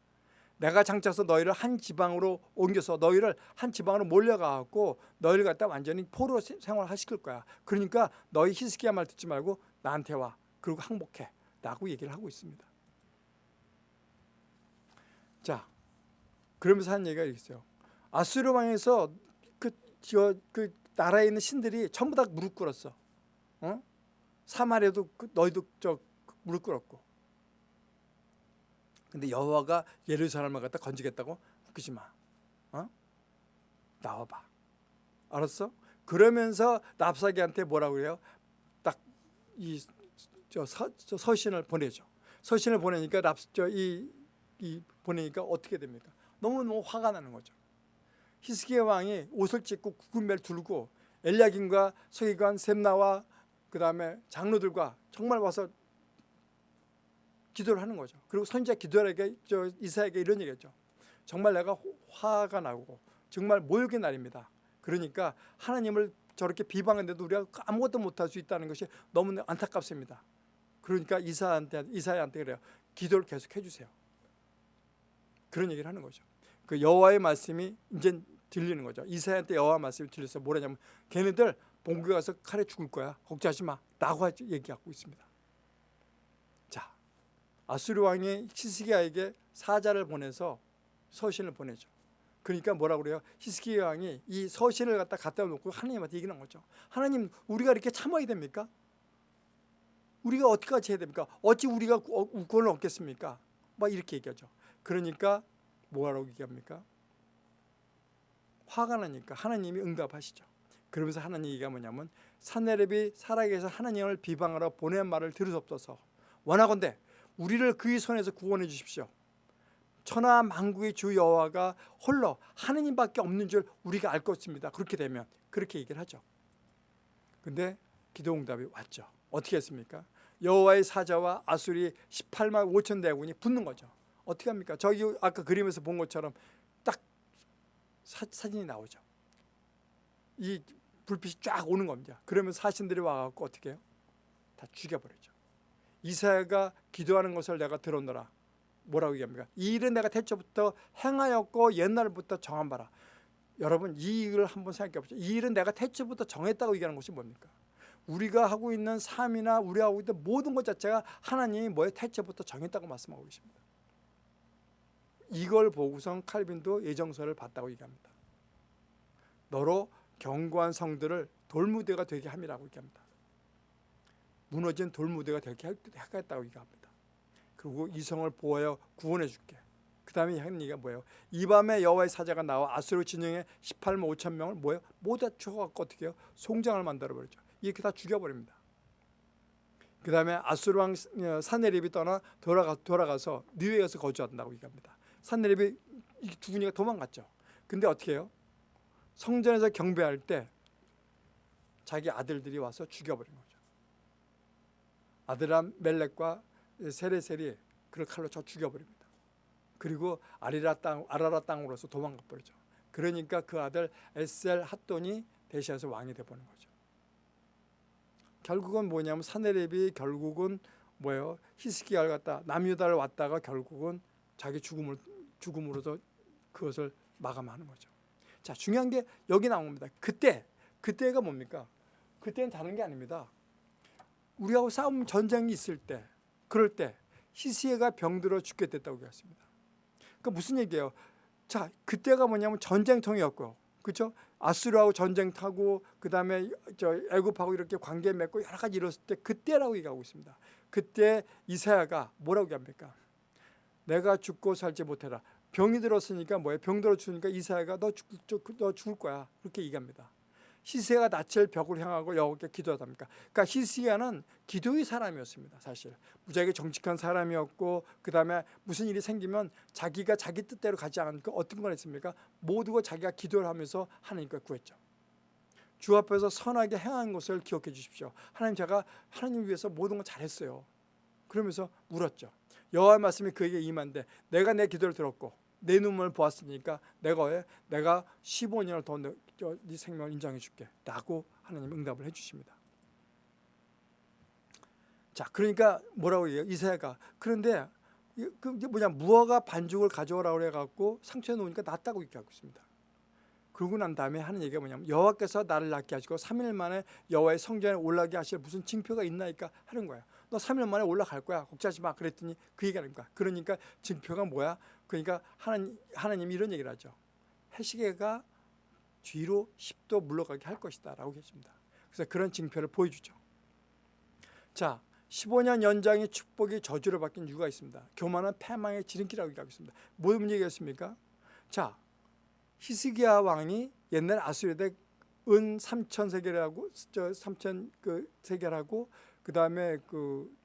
내가 장차서 너희를 한 지방으로 옮겨서 너희를 한 지방으로 몰려가고 너희를 갖다 완전히 포로 생활하시킬 거야. 그러니까 너희 히스기야 말 듣지 말고 나한테 와. 그리고 항복해 라고 얘기를 하고 있습니다. 자, 그러면서 하는 얘기가 있어요. 아수르 왕에서 그 나라에 있는 신들이 전부 다 무릎 꿇었어. 사마리아도 너희도 무릎 꿇었고. 근데 여호와가 예루살렘을 갖다 건지겠다고? 웃기지 마. 나와봐. 알았어? 그러면서 랍사기한테 뭐라고 해요? 딱 서신을 보내죠. 서신을 보내니까 보내니까 어떻게 됩니까? 너무 화가 나는 거죠. 히스기야 왕이 옷을 찢고 구근배를 두르고 엘리야김과 서기관 셈나와 그 다음에 장로들과 정말 와서 기도를 하는 거죠. 그리고 선지자 기도하게 이사야에게 이런 얘기했죠. 정말 내가 화가 나고 정말 모욕의 날입니다. 그러니까 하나님을 저렇게 비방했는데도 우리가 아무것도 못할 수 있다는 것이 너무 안타깝습니다. 그러니까 이사야한테 그래요. 기도를 계속 해주세요. 그런 얘기를 하는 거죠. 그 여호와의 말씀이 이제 들리는 거죠. 이사야한테 여호와 말씀이 들려서 뭐라냐면 걔네들 본국에 가서 칼에 죽을 거야. 걱정하지 마. 라고 얘기하고 있습니다. 자, 아수르 왕이 히스기야에게 사자를 보내서 서신을 보내죠. 그러니까 뭐라고 그래요? 히스기야 왕이 이 서신을 갖다 놓고 하나님한테 얘기하는 거죠. 하나님, 우리가 이렇게 참아야 됩니까? 우리가 어떻게 해야 됩니까? 어찌 우리가 구원을 얻겠습니까? 막 이렇게 얘기하죠. 그러니까 뭐라고 얘기합니까? 화가 나니까 하나님이 응답하시죠. 그러면서 하나님 얘기가 뭐냐면 산헤립이 살아계셔 하나님을 비방하러 보낸 말을 들으옵소서. 원하건대 우리를 그의 손에서 구원해 주십시오. 천하 만국의 주 여호와가 홀로 하느님밖에 없는 줄 우리가 알 것입니다. 그렇게 되면 그렇게 얘기를 하죠. 근데 기도 응답이 왔죠. 어떻게 했습니까? 여호와의 사자와 아수리 18만 5천 대군이 붙는 거죠. 어떻게 합니까? 저기 아까 그림에서 본 것처럼 딱 사진이 나오죠. 이 불빛이 쫙 오는 겁니다. 그러면 사신들이 와갖고 어떻게 해요? 다 죽여버리죠. 이사야가 기도하는 것을 내가 들었노라. 뭐라고 얘기합니까? 이 일은 내가 태초부터 행하였고 옛날부터 정한 바라. 여러분 이 일을 한번 생각해 보죠. 이 일은 내가 태초부터 정했다고 얘기하는 것이 뭡니까? 우리가 하고 있는 삶이나 우리가 하고 있는 모든 것 자체가 하나님이 뭐에 태초부터 정했다고 말씀하고 계십니다. 이걸 보고선 칼빈도 예정서를 봤다고 얘기합니다. 너로 견고한 성들을 돌무대가 되게 함이라고 얘기합니다. 무너진 돌무대가 되게 하겠다고 얘기합니다. 그리고 이 성을 보호하여 구원해 줄게. 그 다음에 하는 얘기가 뭐예요? 이 밤에 여호와의 사자가 나와 아수르 진영의 18만 5천 명을 뭐예요? 모두 다 죽어갖고 어떻게 해요? 송장을 만들어버리죠. 이렇게 다 죽여버립니다. 그 다음에 아수르 왕 사네립이 떠나 돌아가서 니느웨에 가서 거주한다고 얘기합니다. 사네립이 죽으니까 도망갔죠. 근데 어떻게 해요? 성전에서 경배할 때 자기 아들들이 와서 죽여버린 거죠. 아들람 멜렉과 세레셀이 그를 칼로 쳐 죽여버립니다. 그리고 아라라 땅으로서 도망가 버리죠. 그러니까 그 아들 에셀 핫돈이 대시아에서 왕이 돼버린 거죠. 결국은 뭐냐면 사네립이 결국은 뭐예요? 히스기야를 갖다 남유다를 왔다가 결국은 자기 죽음으로도 그것을 마감하는 거죠. 자, 중요한 게 여기 나옵니다. 그때가 뭡니까? 그때는 다른 게 아닙니다. 우리하고 싸움 전쟁이 있을 때, 그럴 때 히스기야가 병들어 죽게 됐다고 얘기했습니다. 그러니까 무슨 얘기예요? 자, 그때가 뭐냐면 전쟁통이었고요. 그렇죠? 아수르하고 전쟁하고 그다음에 애굽하고 이렇게 관계 맺고 여러 가지 이뤘을 때 그때라고 얘기하고 있습니다. 그때 이사야가 뭐라고 얘기합니까? 내가 죽고 살지 못해라. 병이 들었으니까 뭐예요? 병 들어 죽으니까 이사야가 너 죽을 거야. 그렇게 얘기합니다. 히스기야가 낯을 벽을 향하고 여호와께 기도하답니까? 그러니까 히스기야는 기도의 사람이었습니다. 사실 무지하게 정직한 사람이었고 그 다음에 무슨 일이 생기면 자기가 자기 뜻대로 가지 않으니까 어떤 걸 했습니까? 모두가 자기가 기도를 하면서 하나님께 구했죠. 주 앞에서 선하게 행한 것을 기억해 주십시오. 하나님, 제가 하나님 위해서 모든 걸 잘했어요. 그러면서 울었죠. 여호와의 말씀이 그에게 임한데 내가 내 기도를 들었고 내 눈물을 보았으니까 내가 15년을 더 네 생명을 인정해 줄게 라고 하나님 응답을 해 주십니다. 자, 그러니까 뭐라고 얘기해요? 이사야가. 그런데 그 무화과 반죽을 가져오라고 해갖고 상처에 놓으니까 낫다고 얘기하고 있습니다. 그러고 난 다음에 하는 얘기가 뭐냐면 여호와께서 나를 낫게 하시고 3일 만에 여호와의 성전에 올라가게 하실 무슨 징표가 있나이까 하는 거예요. 너 3일 만에 올라갈 거야. 걱정하지 마. 그랬더니 그 얘기하는 거야. 그러니까 징표가 뭐야? 그러니까 하나님이 이런 얘기를 하죠. 해시계가 뒤로 10도 물러가게 할 것이다 라고 계십니다. 그래서 그런 징표를 보여주죠. 자, 15년 연장의 축복이 저주로 바뀐 이유가 있습니다. 교만은 패망의 지름길이라고 얘기하고 있습니다. 무슨 얘기였습니까? 자, 히스기야 왕이 옛날 아수르에 은 3,000세겔하고 3,000세겔하고 그 다음에 금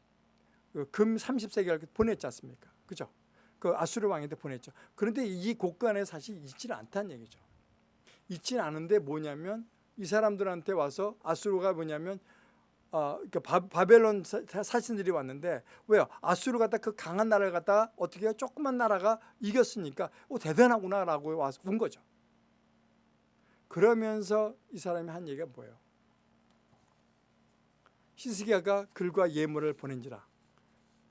30세겔 보냈지 않습니까? 그죠? 그 아수르 왕한테 보냈죠. 그런데 이 곳간에 사실 있지는 않다는 얘기죠. 있지는 않은데 뭐냐면 이 사람들한테 와서 아수르가 뭐냐면 바벨론 사신들이 왔는데 왜요? 아수르 갖다 그 강한 나라를 갖다 어떻게 해요? 조그만 나라가 이겼으니까 대단하구나라고 와서 온 거죠. 그러면서 이 사람이 한 얘기가 뭐예요? 히스기야가 글과 예물을 보낸지라.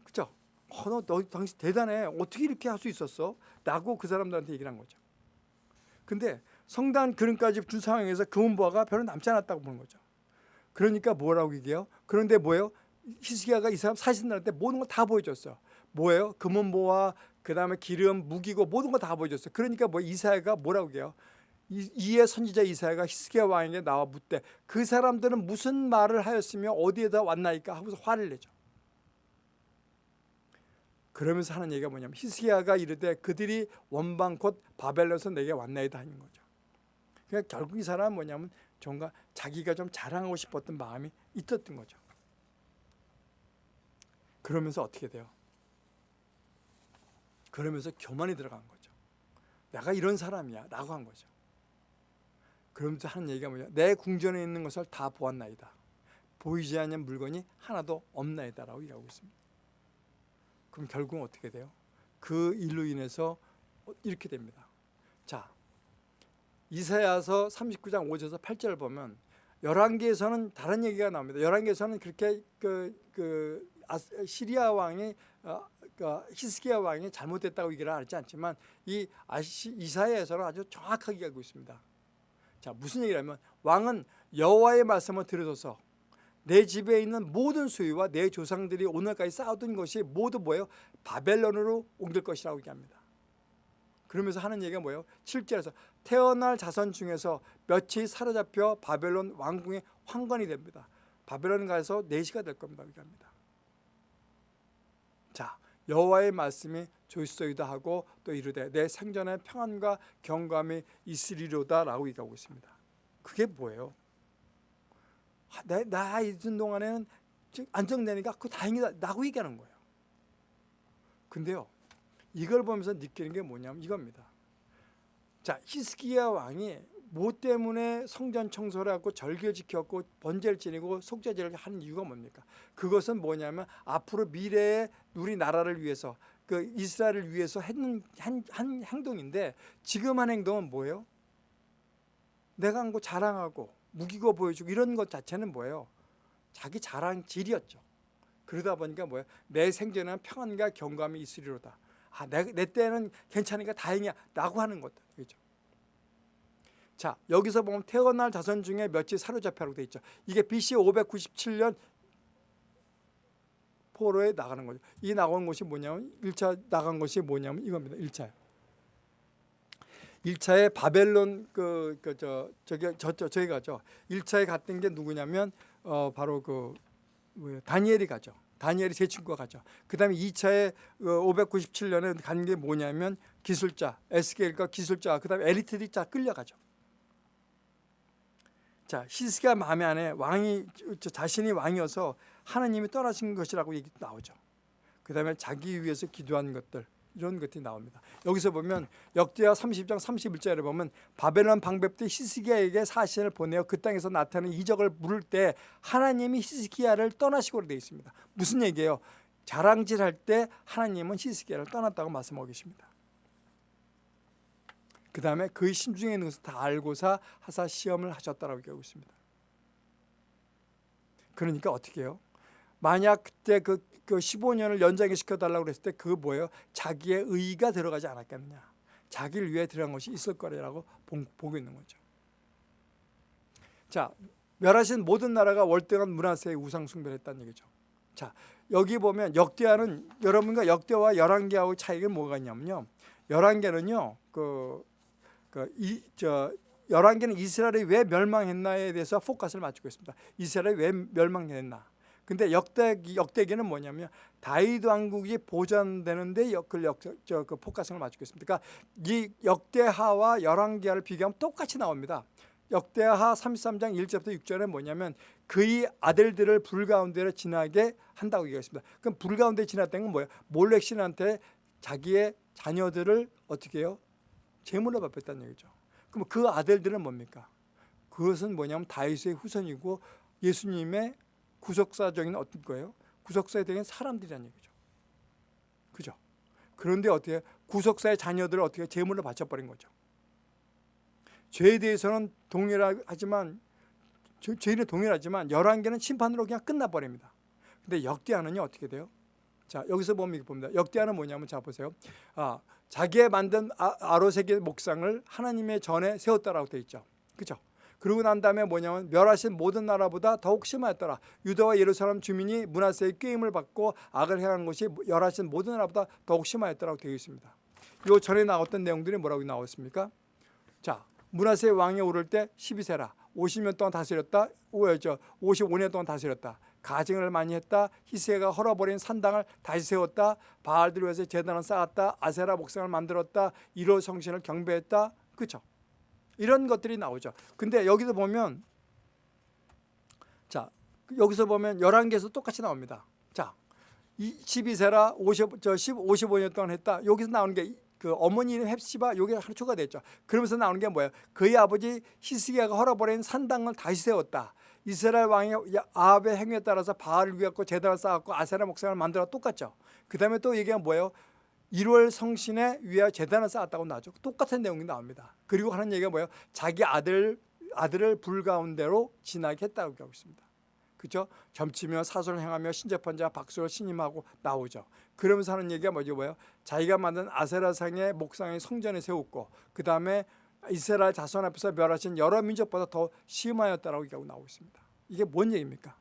그죠? 너 당신 대단해. 어떻게 이렇게 할 수 있었어? 라고 그 사람들한테 얘기를 한 거죠. 근데 성단 그림까지 준 상황에서 금은보화가 별로 남지 않았다고 보는 거죠. 그러니까 뭐라고 얘기해요? 그런데 뭐예요? 히스기야가 이 사람 사신들한테 모든 걸 다 보여줬어요. 뭐예요? 금은보화, 그 다음에 기름, 무기고 모든 걸 다 보여줬어요. 그러니까 이사야가 뭐라고 해요? 이에 선지자 이사야가 히스기야 왕에게 나와 묻되 그 사람들은 무슨 말을 하였으며 어디에다 왔나이까 하고서 화를 내죠. 그러면서 하는 얘기가 뭐냐면 히스기야가 이르되 그들이 원방 곧 바벨론에서 내게 왔나이다 하는 거죠. 그러니까 결국 이 사람은 뭐냐면 뭔가 자기가 좀 자랑하고 싶었던 마음이 있었던 거죠. 그러면서 어떻게 돼요? 그러면서 교만이 들어간 거죠. 내가 이런 사람이야 라고 한 거죠. 그러면서 하는 얘기가 뭐냐? 내 궁전에 있는 것을 다 보았나이다. 보이지 않는 물건이 하나도 없나이다 라고 얘기하고 있습니다. 그럼 결국은 어떻게 돼요? 그 일로 인해서 이렇게 됩니다. 자, 이사야서 39장 5절에서 8절을 보면 열왕기에서는 다른 얘기가 나옵니다. 열왕기에서는 그렇게 시리아 왕이 히스기야 왕이 잘못됐다고 얘기를 하지 않지만 이 이사야에서는 아주 정확하게 알고 있습니다. 자, 무슨 얘기냐면 왕은 여호와의 말씀을 들으소서 내 집에 있는 모든 소유와 내 조상들이 오늘까지 쌓아둔 것이 모두 뭐예요? 바벨론으로 옮길 것이라고 얘기합니다. 그러면서 하는 얘기가 뭐예요? 7절에서 태어날 자손 중에서 몇이 사로잡혀 바벨론 왕궁의 황관이 됩니다. 바벨론 가서 내시가 될 겁니다. 얘기합니다. 자, 여호와의 말씀이 조소이다 하고 또 이르되 내 생전에 평안과 경감이 있으리로다라고 얘기하고 있습니다. 그게 뭐예요? 나 있는 동안에는 안정되니까 그거 다행이다 라고 얘기하는 거예요. 근데요, 이걸 보면서 느끼는 게 뭐냐면 이겁니다. 자, 히스기야 왕이 뭐 때문에 성전 청소를 하고 절기를 지켰고 번제를 지내고 속죄제를 하는 이유가 뭡니까? 그것은 뭐냐면 앞으로 미래의 우리 나라를 위해서 그 이스라엘을 위해서 했는 한 행동인데 지금 한 행동은 뭐예요? 내가 한 거 자랑하고 무기고 보여주고 이런 것 자체는 뭐예요? 자기 자랑질이었죠. 그러다 보니까 뭐예요? 내 생전에는 평안과 경감이 있으리로다. 내 때는 괜찮으니까 다행이야 라고 하는 것들. 그렇죠? 자, 여기서 보면 태어날 자손 중에 몇이 사로잡혀라고 되어 있죠. 이게 BC 597년 포로에 나가는 거죠. 이 나간 곳이 뭐냐면 1차 나간 것이 뭐냐면 이겁니다. 1차요. 1차에 바벨론 저기 가죠. 1차에 갔던 게 누구냐면 바로 다니엘이 가죠. 다니엘이 제 친구가 가죠. 그 다음에 2차에 597년에 간 게 뭐냐면 기술자, 에스겔과 기술자, 그 다음에 엘리트들이 다 끌려가죠. 자, 히스기야 마음에 안에 왕이 자신이 왕이어서 하나님이 떠나신 것이라고 얘기 나오죠. 그 다음에 자기 위해서 기도한 것들 이런 것들이 나옵니다. 여기서 보면 역대하 30장 31절에 보면 바벨론 방백 때 히스기야에게 사신을 보내어 그 땅에서 나타나는 이적을 물을 때 하나님이 히스기야를 떠나시고 되어 있습니다. 무슨 얘기예요? 자랑질할 때 하나님은 히스기야를 떠났다고 말씀하고 계십니다. 그 다음에 그의 심중에 있는 것을 다 알고서 하사 시험을 하셨다라고 얘기하고 있습니다. 그러니까 어떻게 해요? 만약 그때 그 15년을 연장해 시켜달라고 그랬을 때 그 뭐예요? 자기의 의의가 들어가지 않았겠느냐. 자기를 위해 들어간 것이 있을 거라고 보고 있는 거죠. 자, 멸하신 모든 나라가 월등한 문하세의 우상 숭배를 했다는 얘기죠. 자, 여기 보면 역대하는 여러분과 역대와 열왕기하고 차이가 뭐가 있냐면요. 열왕기는요. 열왕기는 이스라엘이 왜 멸망했나에 대해서 포커스를 맞추고 있습니다. 이스라엘이 왜 멸망했나. 근데 역대기는 뭐냐면 다윗 왕국이 보존되는데 그 포커스를 맞추고 있습니다. 그러니까 이 역대하와 열왕기하를 비교하면 똑같이 나옵니다. 역대하 33장 1절부터 6절에 뭐냐면 그의 아들들을 불 가운데로 지나게 한다고 얘기했습니다. 그럼 불 가운데 지났다는 건 뭐예요? 몰렉 신한테 자기의 자녀들을 어떻게 해요? 제물로 바쳤다는 얘기죠. 그럼 그 아들들은 뭡니까? 그것은 뭐냐면 다윗의 후손이고 예수님의 구속사적인 어떤 거예요? 구속사적인 사람들이라는 얘기죠. 그죠? 그런데 어떻게 구속사의 자녀들을 어떻게 제물로 바쳐버린 거죠. 죄에 대해서는 동일하지만 죄는 동일하지만 열왕기는 심판으로 그냥 끝나버립니다. 근데 역대하는요 어떻게 돼요? 자, 여기서 보면 이거 봅니다. 역대하는 뭐냐면 자 보세요. 자기의 만든 아로색의 목상을 하나님의 전에 세웠다라고 되어 있죠. 그죠? 그러고 난 다음에 뭐냐면 멸하신 모든 나라보다 더욱 심하였더라. 유다와 예루살렘 주민이 므낫세의 꾀임을 받고 악을 행한 것이 멸하신 모든 나라보다 더욱 심하였더라고 되어 있습니다. 요 전에 나왔던 내용들이 뭐라고 나왔습니까? 자, 므낫세 왕이 오를 때 12세라. 50년 동안 다스렸다. 55년 동안 다스렸다. 가증을 많이 했다. 히스기야가 헐어버린 산당을 다시 세웠다. 바알들 위해서 제단을 쌓았다. 아세라 목상을 만들었다. 이로 성신을 경배했다. 그렇죠? 이런 것들이 나오죠. 근데 여기서 보면 자, 여기서 보면 11개에서 똑같이 나옵니다. 자, 12세라 55년 동안 했다. 여기서 나오는 게 그 어머니 이름 헵시바 요게 하나 추가됐죠. 그러면서 나오는 게 뭐예요? 그의 아버지 히스기야가 헐어버린 산당을 다시 세웠다. 이스라엘 왕이 아합의 행위에 따라서 바알을 위하고 제단을 쌓았고 아세라 목상을 만들어 똑같죠. 그 다음에 또 얘기가 뭐예요? 1월 성신에 위하여 제단을 쌓았다고 나오죠. 똑같은 내용이 나옵니다. 그리고 하는 얘기가 뭐예요? 자기 아들을 불 가운데로 지나게 했다고 하고 있습니다. 그렇죠? 점치며 사소를 행하며 신접한 자 박수로 신임하고 나오죠. 그러면서 하는 얘기가 뭐예요? 자기가 만든 아세라상의 목상의 성전에 세웠고 그 다음에 이스라엘 자손 앞에서 멸하신 여러 민족보다 더 심하였다라고 얘기하고 나오고 있습니다. 이게 뭔 얘기입니까?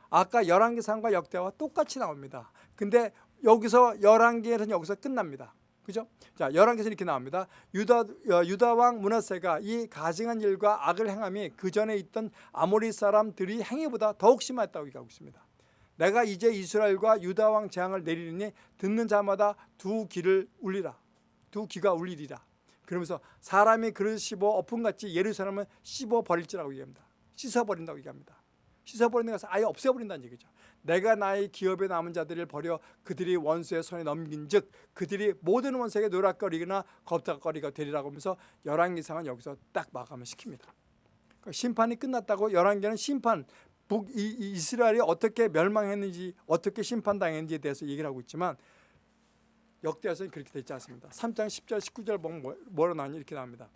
아까 열왕기상과 역대와 똑같이 나옵니다. 근데 여기서 열왕기에서는 여기서 끝납니다. 그죠? 자, 열왕기에서 이렇게 나옵니다. 유다 왕 므낫세가 이 가증한 일과 악을 행함이 그 전에 있던 아모리 사람들이 행위보다 더욱 심했다고 얘기하고 있습니다. 내가 이제 이스라엘과 유다 왕 재앙을 내리니 듣는 자마다 두 귀가 울리리라. 그러면서 사람이 그릇 씹어 엎음같이 예루살렘을 씹어 버릴지라고 얘기합니다. 씻어버린다고 얘기합니다. 씻어버리는 것은 아예 없애버린다는 얘기죠. 내가 나의 기업에 남은 자들을 버려 그들이 원수의 손에 넘긴 즉 그들이 모든 원수에게 노략거리거나 겁닥거리가 되리라고 하면서 열왕기상은 여기서 딱 마감을 시킵니다. 그러니까 심판이 끝났다고 열왕기는 심판 이스라엘이 어떻게 멸망했는지 어떻게 심판당했는지에 대해서 얘기를 하고 있지만 역대에서는 그렇게 되지 않습니다. 3장 10절 19절 보면 뭐로 나오냐 이렇게 나옵니다.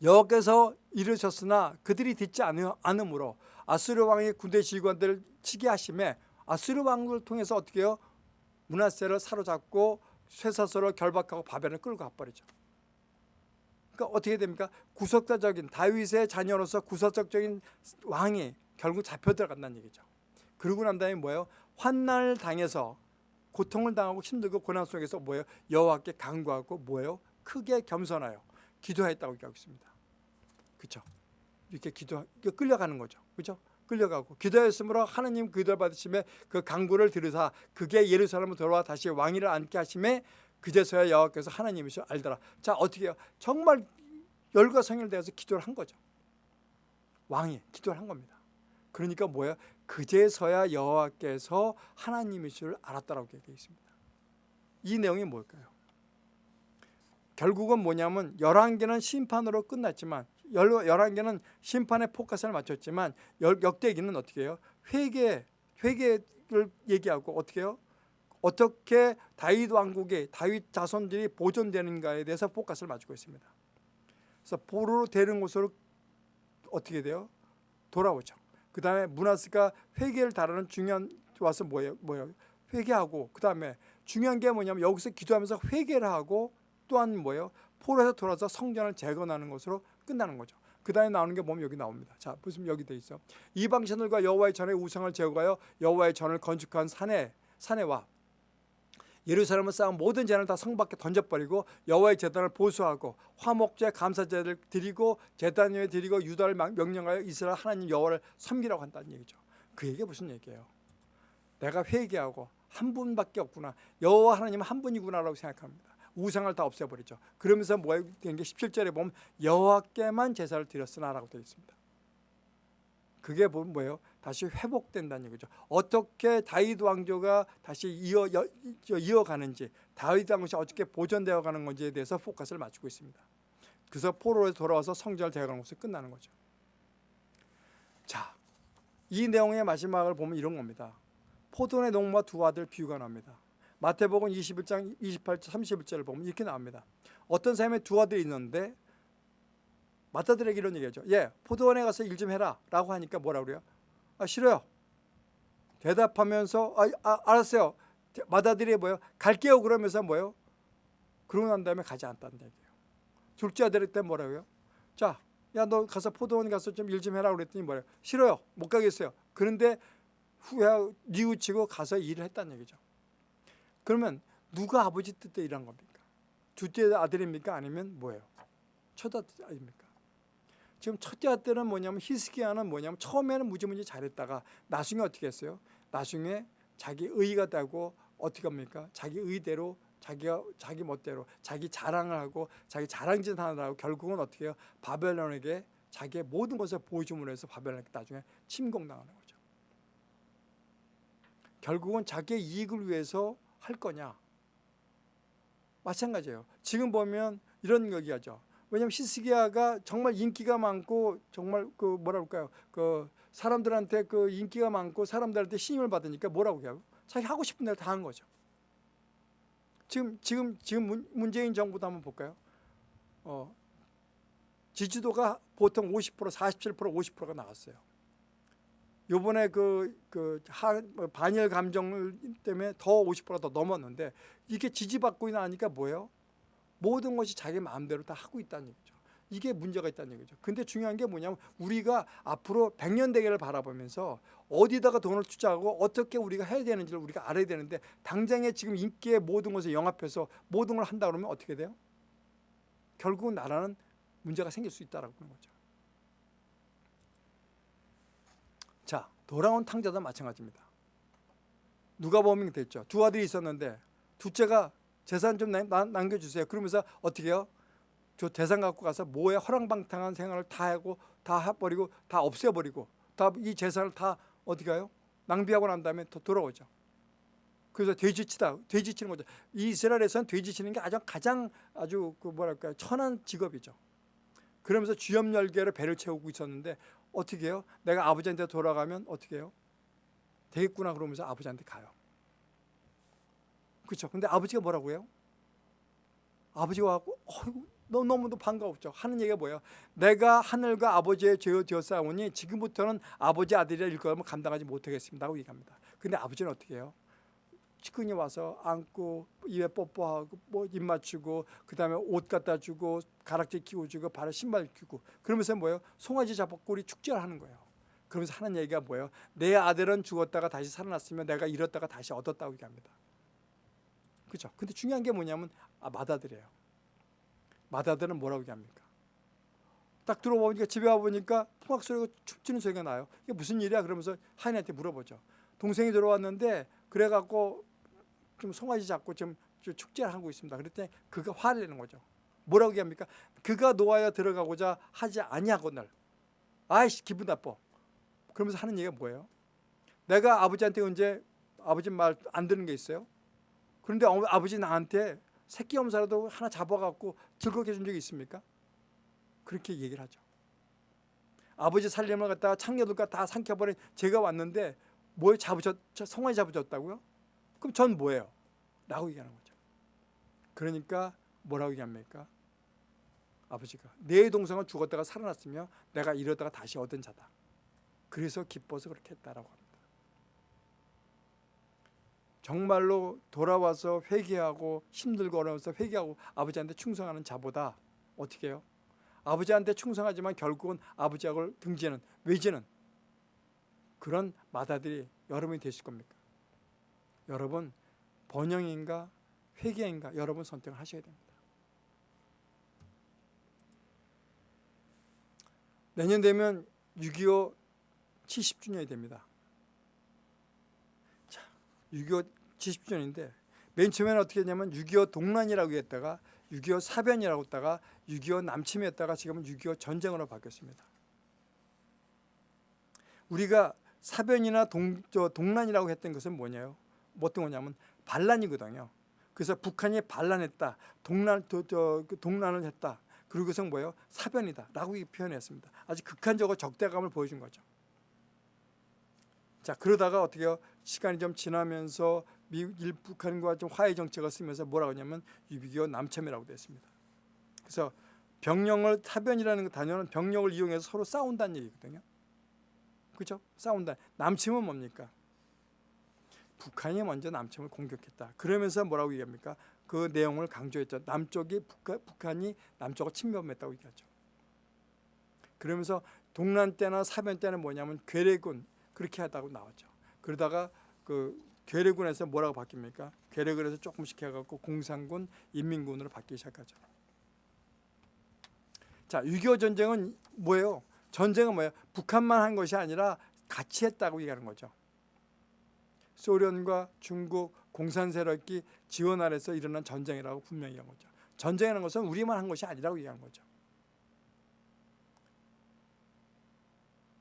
여호와께서 이르셨으나 그들이 듣지 않으므로 아수르 왕의 군대 지휘관들을 치게 하심에 아수르 왕을 통해서 어떻게 해요? 므낫세를 사로잡고 쇠사슬로 결박하고 바벨을 끌고 가버리죠. 그러니까 어떻게 됩니까? 구속자적인 다윗의 자녀로서 구속적인 왕이 결국 잡혀 들어간다는 얘기죠. 그러고 난 다음에 뭐예요? 환난을 당해서 고통을 당하고 힘들고 고난 속에서 뭐예요? 여호와께 간구하고 뭐예요? 크게 겸손하여 기도했다고 얘기하고 있습니다. 그렇죠? 이렇게 끌려가는 거죠. 그렇죠? 끌려가고 기도했으므로 하나님 기도를 받으심에 그 간구를 들으사 그게 예루살렘으로 돌아와 다시 왕위를 앉게 하심에 그제서야 여호와께서 하나님이시를 알더라. 자, 어떻게 해요? 정말 열과 성령을 대해서 기도를 한 거죠. 왕이 기도를 한 겁니다. 그러니까 뭐예요? 그제서야 여호와께서 하나님이시를 알았다라고 되어 있습니다. 이 내용이 뭘까요? 결국은 뭐냐면 열왕기는 심판으로 끝났지만 열왕기는 심판의 포커스를 맞췄지만 역대기는 어떻게 해요? 회개를 얘기하고 어떻게 해요? 어떻게 다윗 왕국의 다윗 자손들이 보존되는가에 대해서 포커스를 맞추고 있습니다. 그래서 보루로 되는 곳으로 어떻게 돼요? 돌아오죠. 그 다음에 므낫세가 회개를 다루는 중요한 와서 뭐예요? 회개하고 그 다음에 중요한 게 뭐냐면 여기서 기도하면서 회개를 하고 또한 뭐예요? 포로에서 돌아서 성전을 재건하는 것으로 끝나는 거죠. 그 다음에 나오는 게 보면 여기 나옵니다. 자, 보시면 여기 돼 있어. 이방 신들과 여호와의 전의 우상을 제거하여 여호와의 전을 건축한 사내와 예루살렘을 쌓은 모든 재난을 다 성 밖에 던져버리고 여호와의 제단을 보수하고 화목제 감사제를 드리고 제단 위에 드리고 유다를 명령하여 이스라엘 하나님 여호와를 섬기라고 한다는 얘기죠. 그 얘기가 무슨 얘기예요? 내가 회개하고 한 분밖에 없구나. 여호와 하나님은 한 분이구나라고 생각합니다. 우상을 다 없애버리죠. 그러면서 뭐가 된 게 17절에 보면 여호와께만 제사를 드렸으나라고 되어 있습니다. 그게 뭐예요? 다시 회복된다는 얘기죠. 어떻게 다윗 왕조가 다시 이어가는지 다윗 왕조가 어떻게 보존되어 가는 건지에 대해서 포커스를 맞추고 있습니다. 그래서 포로에 돌아와서 성전을 재건하는 것이 끝나는 거죠. 자, 이 내용의 마지막을 보면 이런 겁니다. 포도원의 농부와 두 아들 비유가 나옵니다. 마태복음 21장 28절 31절을 보면 이렇게 나옵니다. 어떤 사람의 두 아들이 있는데 맏아들에게 이런 얘기하죠. 포도원에 가서 일 좀 해라 라고 하니까 뭐라 그래요? 싫어요. 대답하면서 알았어요. 맏아들이 뭐예요? 갈게요 그러면서 뭐예요? 그러고 난 다음에 가지 않았다는 얘기예요. 둘째 아들한테 뭐라고요? 자, 야 너 가서 포도원 가서 좀 일 좀 해라 그랬더니 뭐래요? 싫어요. 못 가겠어요. 그런데 후에 뉘우치고 가서 일을 했다는 얘기죠. 그러면 누가 아버지 뜻대로 일한 겁니까? 둘째 아들입니까? 아니면 뭐예요? 첫 아들입니까? 지금 첫째 아들은 뭐냐면 히스기야는 뭐냐면 처음에는 무지무지 잘했다가 나중에 어떻게 했어요? 나중에 자기 의가 되고 어떻게 합니까? 자기 의대로 자기 멋대로 자기 자랑을 하고 자기 자랑짓 하느라고 결국은 어떻게 해요? 바벨론에게 자기의 모든 것을 보여줌으로 해서 바벨론에게 나중에 침공당하는 거죠. 결국은 자기의 이익을 위해서 할 거냐? 마찬가지예요. 지금 보면 이런 얘기하죠. 왜냐하면 히스기야가 정말 인기가 많고 정말 그 뭐라 그럴까요? 그 사람들한테 그 인기가 많고 사람들한테 신임을 받으니까 뭐라고 해요? 자기 하고 싶은 대로 다 한 거죠. 지금 문재인 정부도 한번 볼까요? 지지도가 보통 50%, 47%, 50%가 나왔어요. 요번에 반일 감정 때문에 더 50%가 더 넘었는데 이게 지지받고 나니까 뭐예요? 모든 것이 자기 마음대로 다 하고 있다는 얘기죠. 이게 문제가 있다는 얘기죠. 근데 중요한 게 뭐냐면 우리가 앞으로 100년 대계를 바라보면서 어디다가 돈을 투자하고 어떻게 우리가 해야 되는지를 우리가 알아야 되는데 당장에 지금 인기의 모든 것을 영합해서 모든 걸 한다 그러면 어떻게 돼요? 결국은 나라는 문제가 생길 수 있다라고 하는 거죠. 자, 돌아온 탕자도 마찬가지입니다. 누가복음이 됐죠. 두 아들이 있었는데 둘째가 재산 좀 남겨주세요. 그러면서 어떻게 해요? 저 재산 갖고 가서 뭐에 허랑방탕한 생활을 다 하고 다 해버리고 다 없애버리고 다 이 재산을 다 어떻게 해요? 낭비하고 난 다음에 더 돌아오죠. 그래서 돼지치는 거죠. 이스라엘에서는 돼지치는 게 가장 아주 뭐랄까요? 천한 직업이죠. 그러면서 주염 열개로 배를 채우고 있었는데 어떻게 해요? 내가 아버지한테 돌아가면 어떻게 해요? 되겠구나 그러면서 아버지한테 가요. 그렇죠. 근데 아버지가 뭐라고 해요? 아버지가 와서 너무도 반가웠죠. 하는 얘기가 뭐예요? 내가 하늘과 아버지의 죄여 되었사오니 지금부터는 아버지 아들이라 일 거면 감당하지 못하겠습니다 하고 얘기합니다. 근데 아버지는 어떻게 해요? 측근이 와서 안고 입에 뽀뽀하고 뭐 입 맞추고 그다음에 옷 갖다 주고 가락지 끼워주고 발에 신발 끼고 그러면서 뭐예요? 송아지 잡고 우리 축제를 하는 거예요. 그러면서 하는 얘기가 뭐예요? 내 아들은 죽었다가 다시 살아났으면 내가 잃었다가 다시 얻었다고 얘기합니다. 그렇죠? 근데 중요한 게 뭐냐면 맏아들이에요. 맏아들은 뭐라고 얘기합니까? 딱 들어보니까 집에 와보니까 풍악 소리가 춤추는 소리가 나요. 이게 무슨 일이야? 그러면서 하인한테 물어보죠. 동생이 들어왔는데 그래갖고 좀 송아지 잡고 좀 축제를 하고 있습니다. 그랬더니 그가 화를 내는 거죠. 뭐라고 얘기합니까? 그가 놓아야 들어가고자 하지 아니하거늘 아이씨 기분 나빠. 그러면서 하는 얘기가 뭐예요? 내가 아버지한테 언제 아버지 말 안 듣는 게 있어요? 그런데 아버지 나한테 새끼 염사라도 하나 잡아갖고 즐겁게 해준 적이 있습니까? 그렇게 얘기를 하죠. 아버지 살림을 갖다가 창녀들과 다 삼켜버린 제가 왔는데 뭐에 송아지 잡으셨다고요? 그럼 전 뭐예요? 라고 얘기하는 거죠. 그러니까 뭐라고 얘기합니까? 아버지가 내 동생은 죽었다가 살아났으며 내가 이러다가 다시 얻은 자다. 그래서 기뻐서 그렇게 했다라고 합니다. 정말로 돌아와서 회개하고 힘들고 어려워서 회개하고 아버지한테 충성하는 자보다 어떻게 해요? 아버지한테 충성하지만 결국은 아버지하고 등지는 외지는 그런 맏아들이 여러분이 되실 겁니까? 여러분 번영인가 회개인가 여러분 선택을 하셔야 됩니다. 내년 되면 6.25 70주년이 됩니다. 자, 6.25 70주년인데 맨 처음에는 어떻게 했냐면 6.25 동란이라고 했다가 6.25 사변이라고 했다가 6.25 남침이었다가 지금은 6.25 전쟁으로 바뀌었습니다. 우리가 사변이나 동란이라고 했던 것은 뭐냐요? 어떤 거냐면 반란이거든요. 그래서 북한이 반란했다, 동란을 했다. 그리고 그것은 뭐예요? 사변이다 라고 표현했습니다. 아주 극한적으로 적대감을 보여준 거죠. 자, 그러다가 어떻게 해요? 시간이 좀 지나면서 북한과 좀 화해 정책을 쓰면서 뭐라고 하냐면 6.25 남침이라고 됐습니다. 그래서 사변이라는 단어는 병력을 이용해서 서로 싸운다는 얘기거든요. 그렇죠? 싸운다. 남침은 뭡니까? 북한이 먼저 남침을 공격했다. 그러면서 뭐라고 얘기합니까? 그 내용을 강조했죠. 북한이 남쪽을 침범했다고 얘기하죠. 그러면서 동란 때나 사변 때는 뭐냐면 괴뢰군 그렇게 하다고 나왔죠. 그러다가 그 괴뢰군에서 뭐라고 바뀝니까? 괴뢰군에서 조금씩 해갖고 공산군, 인민군으로 바뀌기 시작하죠. 자, 6.25 전쟁은 뭐예요? 전쟁은 뭐예요? 북한만 한 것이 아니라 같이 했다고 얘기하는 거죠. 소련과 중국, 공산 세력이 지원 아래서 일어난 전쟁이라고 분명히 얘기한 거죠. 전쟁이라는 것은 우리만 한 것이 아니라고 얘기한 거죠.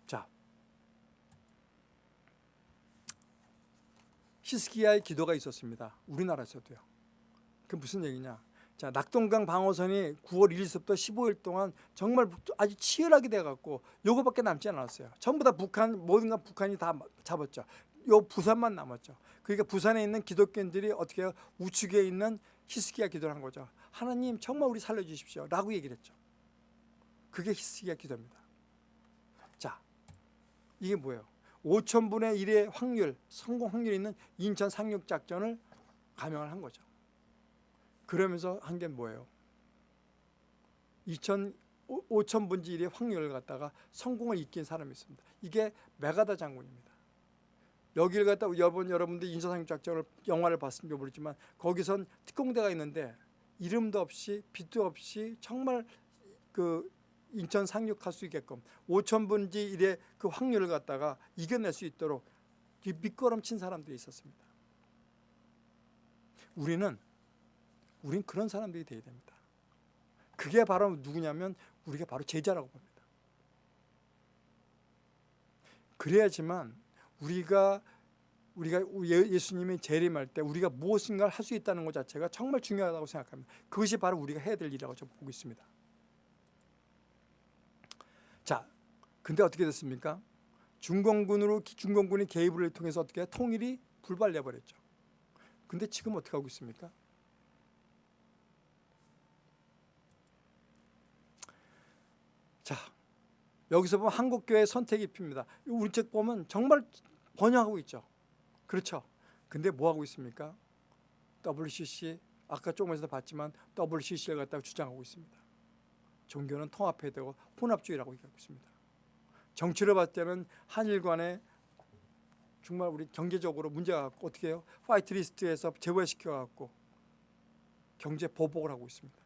자, 히스기야의 기도가 있었습니다. 우리나라에서도요. 그게 무슨 얘기냐? 자, 낙동강 방어선이 9월 1일부터 15일 동안 정말 아주 치열하게 돼갖고 요거밖에 남지 않았어요. 전부 다 모든 건 북한이 다 잡았죠. 요 부산만 남았죠. 그러니까 부산에 있는 기독교인들이 어떻게 해요? 우측에 있는 히스기야 기도를 한 거죠. 하나님 정말 우리 살려주십시오 라고 얘기를 했죠. 그게 히스기야 기도입니다. 자, 이게 뭐예요? 5,000분의 1의 확률, 성공 확률이 있는 인천 상륙 작전을 감행을 한 거죠. 그러면서 한 게 뭐예요? 5,000분의 1의 확률을 갖다가 성공을 이긴 사람이 있습니다. 이게 메가다 장군입니다. 여기를 갖다 여러분들 인천 상륙 작전을 영화를 봤으면 모르지만 거기선 특공대가 있는데 이름도 없이 빛도 없이 정말 그 인천 상륙할 수 있게끔 5,000분의 1의 그 확률을 갖다가 이겨낼 수 있도록 밑거름친 사람들이 있었습니다. 우린 그런 사람들이 되어야 됩니다. 그게 바로 누구냐면 우리가 바로 제자라고 봅니다. 그래야지만 우리가 예수님이 재림할 때 우리가 무엇인가를 할 수 있다는 것 자체가 정말 중요하다고 생각합니다. 그것이 바로 우리가 해야 될 일이라고 저는 보고 있습니다. 자, 근데 어떻게 됐습니까? 중공군이 개입을 통해서 어떻게 통일이 불발돼 버렸죠. 근데 지금 어떻게 하고 있습니까? 자, 여기서 보면 한국교회 선택이 핍니다. 우리 책 보면 정말 번영하고 있죠. 그렇죠. 근데 뭐 하고 있습니까? WCC, 아까 조금 전에 봤지만 WCC를 갖다가 주장하고 있습니다. 종교는 통합해야 되고 혼합주의라고 얘기하고 있습니다. 정치를 봤을 때는 한일 간에 정말 우리 경제적으로 문제가 갖고 어떻게 해요? 화이트리스트에서 제외시켜갖고 경제 보복을 하고 있습니다.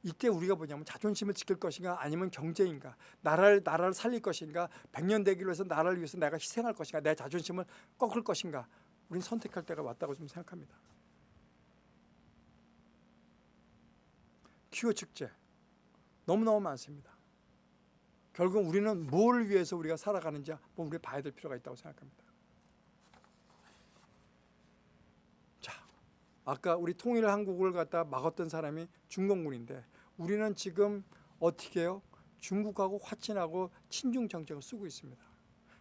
이때 우리가 뭐냐면 자존심을 지킬 것인가 아니면 경제인가, 나라를 살릴 것인가, 100년 되기를 위해서 나라를 위해서 내가 희생할 것인가, 내 자존심을 꺾을 것인가, 우리는 선택할 때가 왔다고 좀 생각합니다. 퀴어 축제 너무너무 많습니다. 결국 우리는 뭘 위해서 우리가 살아가는지 한번 우리가 봐야 될 필요가 있다고 생각합니다. 자, 아까 우리 통일 한국을 갖다 막았던 사람이 중공군인데 우리는 지금 어떻게 해요? 중국하고 화친하고 친중 정책을 쓰고 있습니다.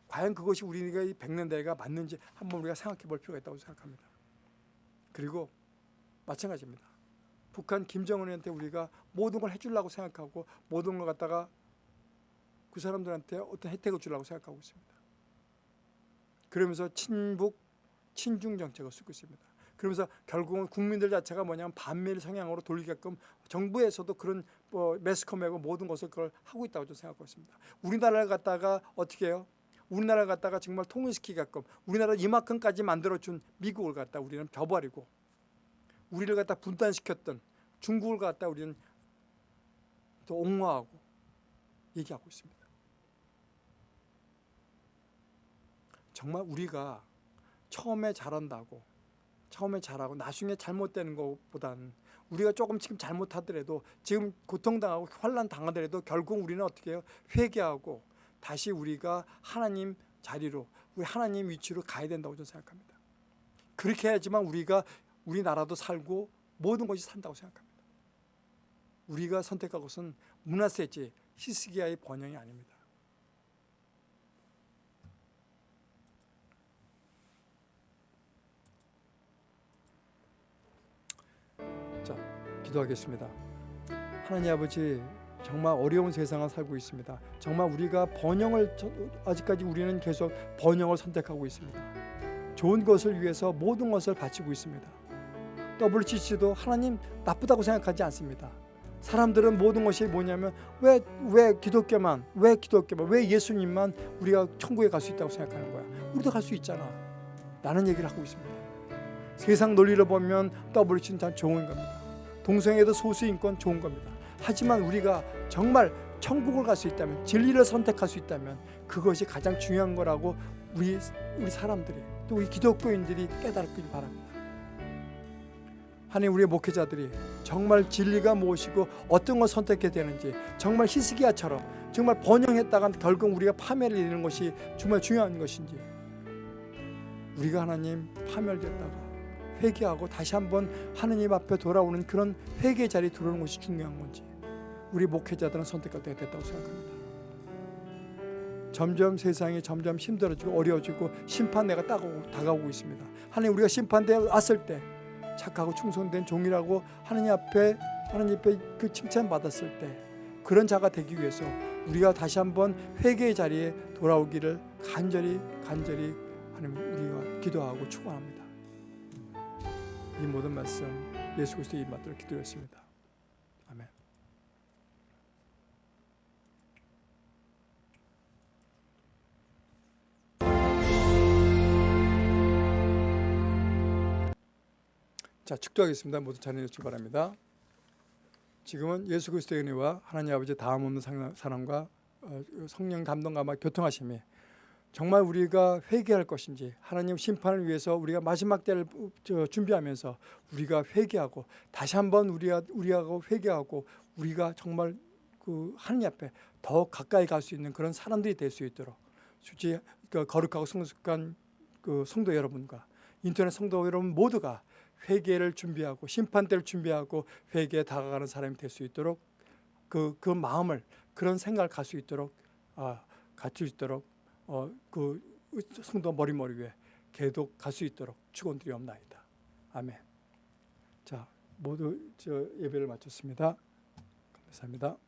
과연 그것이 우리가 이 100년 대가 맞는지 한번 우리가 생각해 볼 필요가 있다고 생각합니다. 그리고 마찬가지입니다. 북한 김정은한테 우리가 모든 걸 해주려고 생각하고 모든 걸 갖다가 그 사람들한테 어떤 혜택을 주려고 생각하고 있습니다. 그러면서 친북, 친중 정책을 쓰고 있습니다. 그러면서 결국은 국민들 자체가 뭐냐면 반미일 성향으로 돌리게끔 정부에서도 그런 매스컴하고 모든 것을 그걸 하고 있다고 저는 생각하고 있습니다. 우리나라를 갖다가 어떻게 해요? 우리나라를 갖다가 정말 통일시키게끔 우리나라를 이만큼까지 만들어준 미국을 갖다 우리는 벼버리고 우리를 갖다 분단시켰던 중국을 갖다 우리는 또 옹호하고 얘기하고 있습니다. 정말 우리가 처음에 잘한다고 처음에 잘하고 나중에 잘못되는 것보다는 우리가 조금 지금 잘못하더라도 지금 고통당하고 환난 당하더라도 결국 우리는 어떻게 해요? 회개하고 다시 우리가 하나님 자리로 우리 하나님 위치로 가야 된다고 저는 생각합니다. 그렇게 해야지만 우리나라도 살고 모든 것이 산다고 생각합니다. 우리가 선택한 것은 므낫세지 히스기야의 번영이 아닙니다. 자, 기도하겠습니다. 하나님 아버지, 정말 어려운 세상을 살고 있습니다. 정말 우리가 아직까지 우리는 계속 번영을 선택하고 있습니다. 좋은 것을 위해서 모든 것을 바치고 있습니다. WCC도 하나님 나쁘다고 생각하지 않습니다. 사람들은 모든 것이 뭐냐면 왜 기독교만 왜 예수님만 우리가 천국에 갈 수 있다고 생각하는 거야. 우리도 갈 수 있잖아 라는 얘기를 하고 있습니다. 세상 논리로 보면 WCC는 참 좋은 겁니다. 동성애도 소수인권 좋은 겁니다. 하지만 우리가 정말 천국을 갈 수 있다면, 진리를 선택할 수 있다면 그것이 가장 중요한 거라고 우리 사람들이, 또 우리 기독교인들이 깨달았길 바랍니다. 하나님, 우리의 목회자들이 정말 진리가 무엇이고 어떤 걸 선택해야 되는지, 정말 히스기야처럼 정말 번영했다가 결국 우리가 파멸을 이루는 것이 정말 중요한 것인지, 우리가 하나님 파멸됐다가 회개하고 다시 한번 하느님 앞에 돌아오는 그런 회개의 자리에 들어오는 것이 중요한 건지, 우리 목회자들은 선택할 때가 됐다고 생각합니다. 점점 세상이 점점 힘들어지고 어려워지고 심판대가 다가오고 있습니다. 하나님, 우리가 심판대에 왔을 때 착하고 충성된 종이라고 하나님 앞에 그 칭찬 받았을 때 그런 자가 되기 위해서 우리가 다시 한번 회개의 자리에 돌아오기를 간절히 하나님 우리가 기도하고 축원합니다. 이 모든 말씀 예수 그리스도의 이름 받들어 기도했습니다. 아멘. 자, 축도하겠습니다. 모두 자리에 앉으시기 바랍니다. 지금은 예수 그리스도의 은혜와 하나님 아버지의 다음 없는 사랑과 성령 감동과 교통하심이 정말 우리가 회개할 것인지, 하나님 심판을 위해서 우리가 마지막 때를 준비하면서 우리가 회개하고 다시 한번 우리하고 회개하고 우리가 정말 그 하나님 앞에 더 가까이 갈 수 있는 그런 사람들이 될 수 있도록 솔직히 거룩하고 성숙한 그 성도 여러분과 인터넷 성도 여러분 모두가 회개를 준비하고 심판 때를 준비하고 회개에 다가가는 사람이 될 수 있도록 그 마음을, 그런 생각을 갈 수 있도록 갖출 수 있도록 그 성도 머리 위에 계속 갈 수 있도록 축원드리옵나이다. 아멘. 자, 모두 예배를 마쳤습니다. 감사합니다.